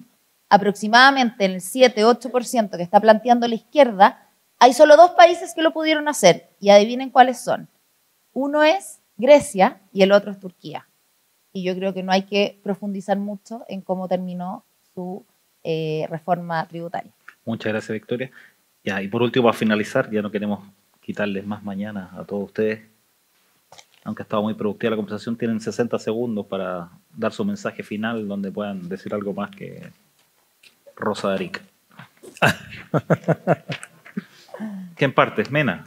aproximadamente en el 7-8% que está planteando la izquierda. Hay solo 2 países que lo pudieron hacer y adivinen cuáles son. Uno es Grecia y el otro es Turquía. Y yo creo que no hay que profundizar mucho en cómo terminó su reforma tributaria. Muchas gracias, Victoria. Ya, y por último, para finalizar, ya no queremos quitarles más mañana a todos ustedes. Aunque ha estado muy productiva la conversación, tienen 60 segundos para dar su mensaje final donde puedan decir algo más que Rosa de Arica. ¿Quién parte? Mena.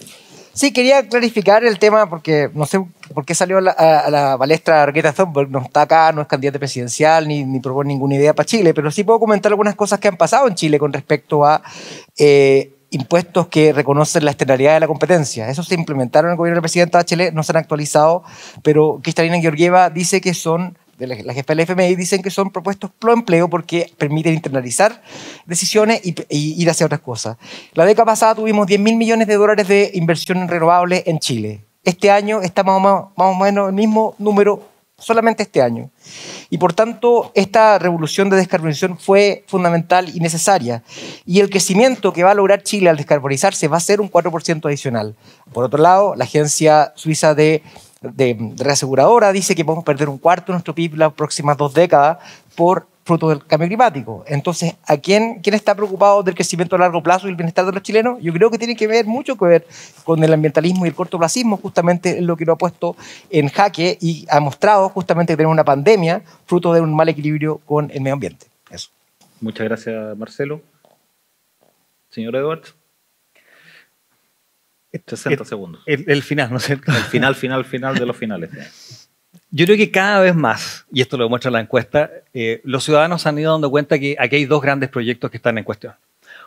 Sí, quería clarificar el tema porque no sé por qué salió a la palestra Greta Thunberg. No está acá, no es candidata presidencial, ni propone ninguna idea para Chile, pero sí puedo comentar algunas cosas que han pasado en Chile con respecto a impuestos que reconocen la externalidad de la competencia. Esos se implementaron en el gobierno del presidente Bachelet, no se han actualizado, pero Kristalina Georgieva dice que son, la jefa del FMI, dicen que son propuestos pro empleo porque permiten internalizar decisiones y ir hacia otras cosas. La década pasada tuvimos 10.000 millones de dólares de inversión en renovables en Chile. Este año está más o menos el mismo número, solamente este año. Y por tanto, esta revolución de descarbonización fue fundamental y necesaria. Y el crecimiento que va a lograr Chile al descarbonizarse va a ser un 4% adicional. Por otro lado, la agencia suiza de reaseguradora dice que podemos perder un cuarto de nuestro PIB las próximas 2 décadas por fruto del cambio climático. Entonces, ¿quién está preocupado del crecimiento a largo plazo y el bienestar de los chilenos? Yo creo que tiene mucho que ver con el ambientalismo y el cortoplacismo, justamente lo que lo ha puesto en jaque y ha mostrado justamente que tenemos una pandemia fruto de un mal equilibrio con el medio ambiente. Eso. Muchas gracias, Marcelo. Señor Edwards. 60 segundos. El final, ¿no es cierto? El final de los finales. Yo creo que cada vez más, y esto lo demuestra la encuesta, los ciudadanos han ido dando cuenta que aquí hay 2 grandes proyectos que están en cuestión.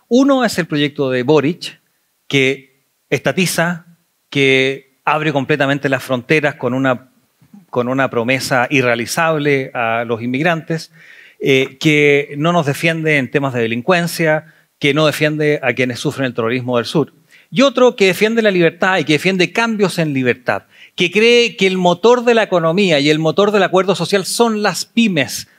Uno es el proyecto de Boric, que estatiza, que abre completamente las fronteras con una promesa irrealizable a los inmigrantes, que no nos defiende en temas de delincuencia, que no defiende a quienes sufren el terrorismo del sur. Y otro que defiende la libertad y que defiende cambios en libertad, que cree que el motor de la economía y el motor del acuerdo social son las pymes,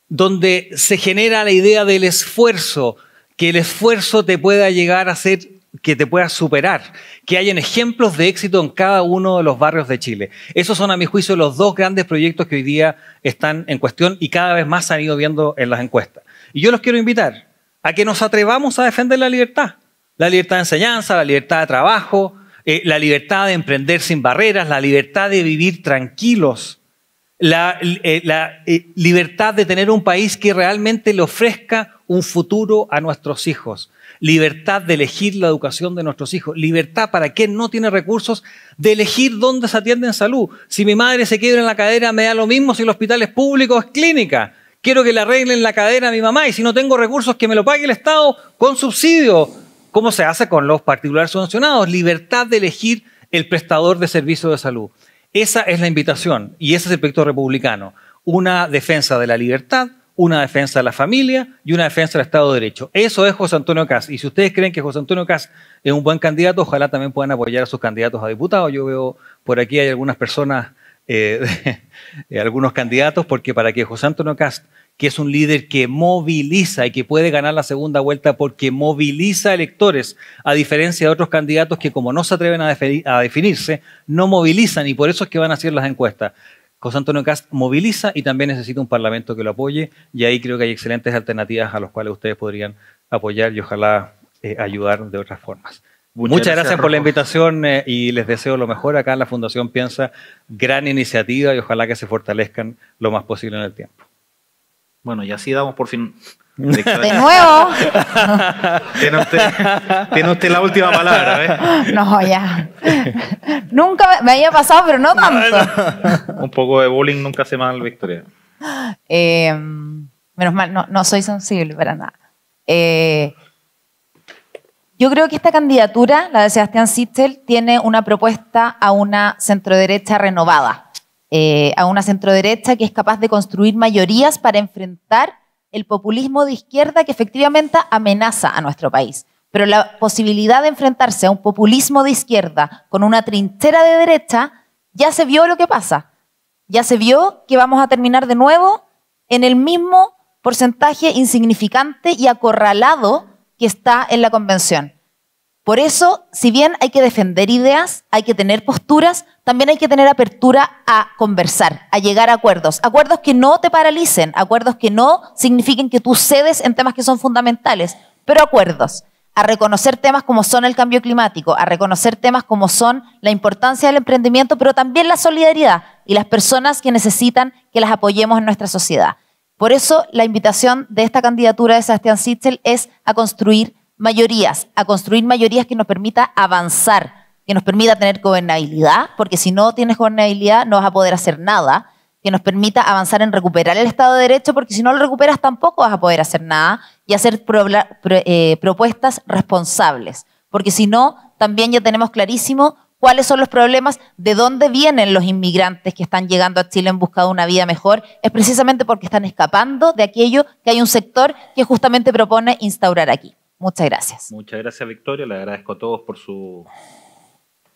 donde se genera la idea del esfuerzo, que el esfuerzo te pueda llegar a hacer, que te pueda superar, que hayan ejemplos de éxito en cada uno de los barrios de Chile. Esos son, a mi juicio, los 2 grandes proyectos que hoy día están en cuestión y cada vez más se han ido viendo en las encuestas. Y yo los quiero invitar a que nos atrevamos a defender la libertad de enseñanza, la libertad de trabajo, la libertad de emprender sin barreras, la libertad de vivir tranquilos, la libertad de tener un país que realmente le ofrezca un futuro a nuestros hijos, libertad de elegir la educación de nuestros hijos, libertad para quien no tiene recursos de elegir dónde se atiende en salud. Si mi madre se quiebra en la cadera, me da lo mismo si el hospital es público o es clínica. Quiero que le arreglen la cadera a mi mamá y si no tengo recursos que me lo pague el Estado con subsidio, como se hace con los particulares subvencionados. Libertad de elegir el prestador de servicios de salud. Esa es la invitación y ese es el proyecto republicano. Una defensa de la libertad, una defensa de la familia y una defensa del Estado de Derecho. Eso es José Antonio Kast. Y si ustedes creen que José Antonio Kast es un buen candidato, ojalá también puedan apoyar a sus candidatos a diputados. Yo veo por aquí hay algunas personas, algunos candidatos, porque para que José Antonio Kast, que es un líder que moviliza y que puede ganar la segunda vuelta porque moviliza electores, a diferencia de otros candidatos que como no se atreven a definirse, no movilizan y por eso es que van a hacer las encuestas. José Antonio Kast moviliza y también necesita un parlamento que lo apoye y ahí creo que hay excelentes alternativas a las cuales ustedes podrían apoyar y ojalá ayudar de otras formas. Muchas gracias por la invitación y les deseo lo mejor. Acá en la Fundación Piensa, gran iniciativa y ojalá que se fortalezcan lo más posible en el tiempo. Bueno, y así damos por fin. De nuevo. Tiene usted la última palabra, ¿eh? No, ya. Nunca me había pasado, pero no tanto. Un poco de bullying nunca hace mal, Victoria. Menos mal, no soy sensible para nada. Yo creo que esta candidatura, la de Sebastián Sichel, tiene una propuesta a una centroderecha renovada. A una centroderecha que es capaz de construir mayorías para enfrentar el populismo de izquierda que efectivamente amenaza a nuestro país. Pero la posibilidad de enfrentarse a un populismo de izquierda con una trinchera de derecha, ya se vio lo que pasa. Ya se vio que vamos a terminar de nuevo en el mismo porcentaje insignificante y acorralado que está en la convención. Por eso, si bien hay que defender ideas, hay que tener posturas, también hay que tener apertura a conversar, a llegar a acuerdos. Acuerdos que no te paralicen, acuerdos que no signifiquen que tú cedes en temas que son fundamentales, pero acuerdos. A reconocer temas como son el cambio climático, a reconocer temas como son la importancia del emprendimiento, pero también la solidaridad y las personas que necesitan que las apoyemos en nuestra sociedad. Por eso, la invitación de esta candidatura de Sebastián Sichel es a construir mayorías que nos permita avanzar, que nos permita tener gobernabilidad, porque si no tienes gobernabilidad no vas a poder hacer nada, que nos permita avanzar en recuperar el Estado de Derecho, porque si no lo recuperas tampoco vas a poder hacer nada, y hacer propuestas responsables, porque si no, también ya tenemos clarísimo cuáles son los problemas, de dónde vienen los inmigrantes que están llegando a Chile en busca de una vida mejor, es precisamente porque están escapando de aquello que hay un sector que justamente propone instaurar aquí. Muchas gracias. Muchas gracias, Victoria. Le agradezco a todos por su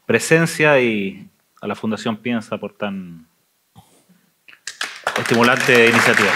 presencia y a la Fundación Piensa por tan estimulante iniciativa.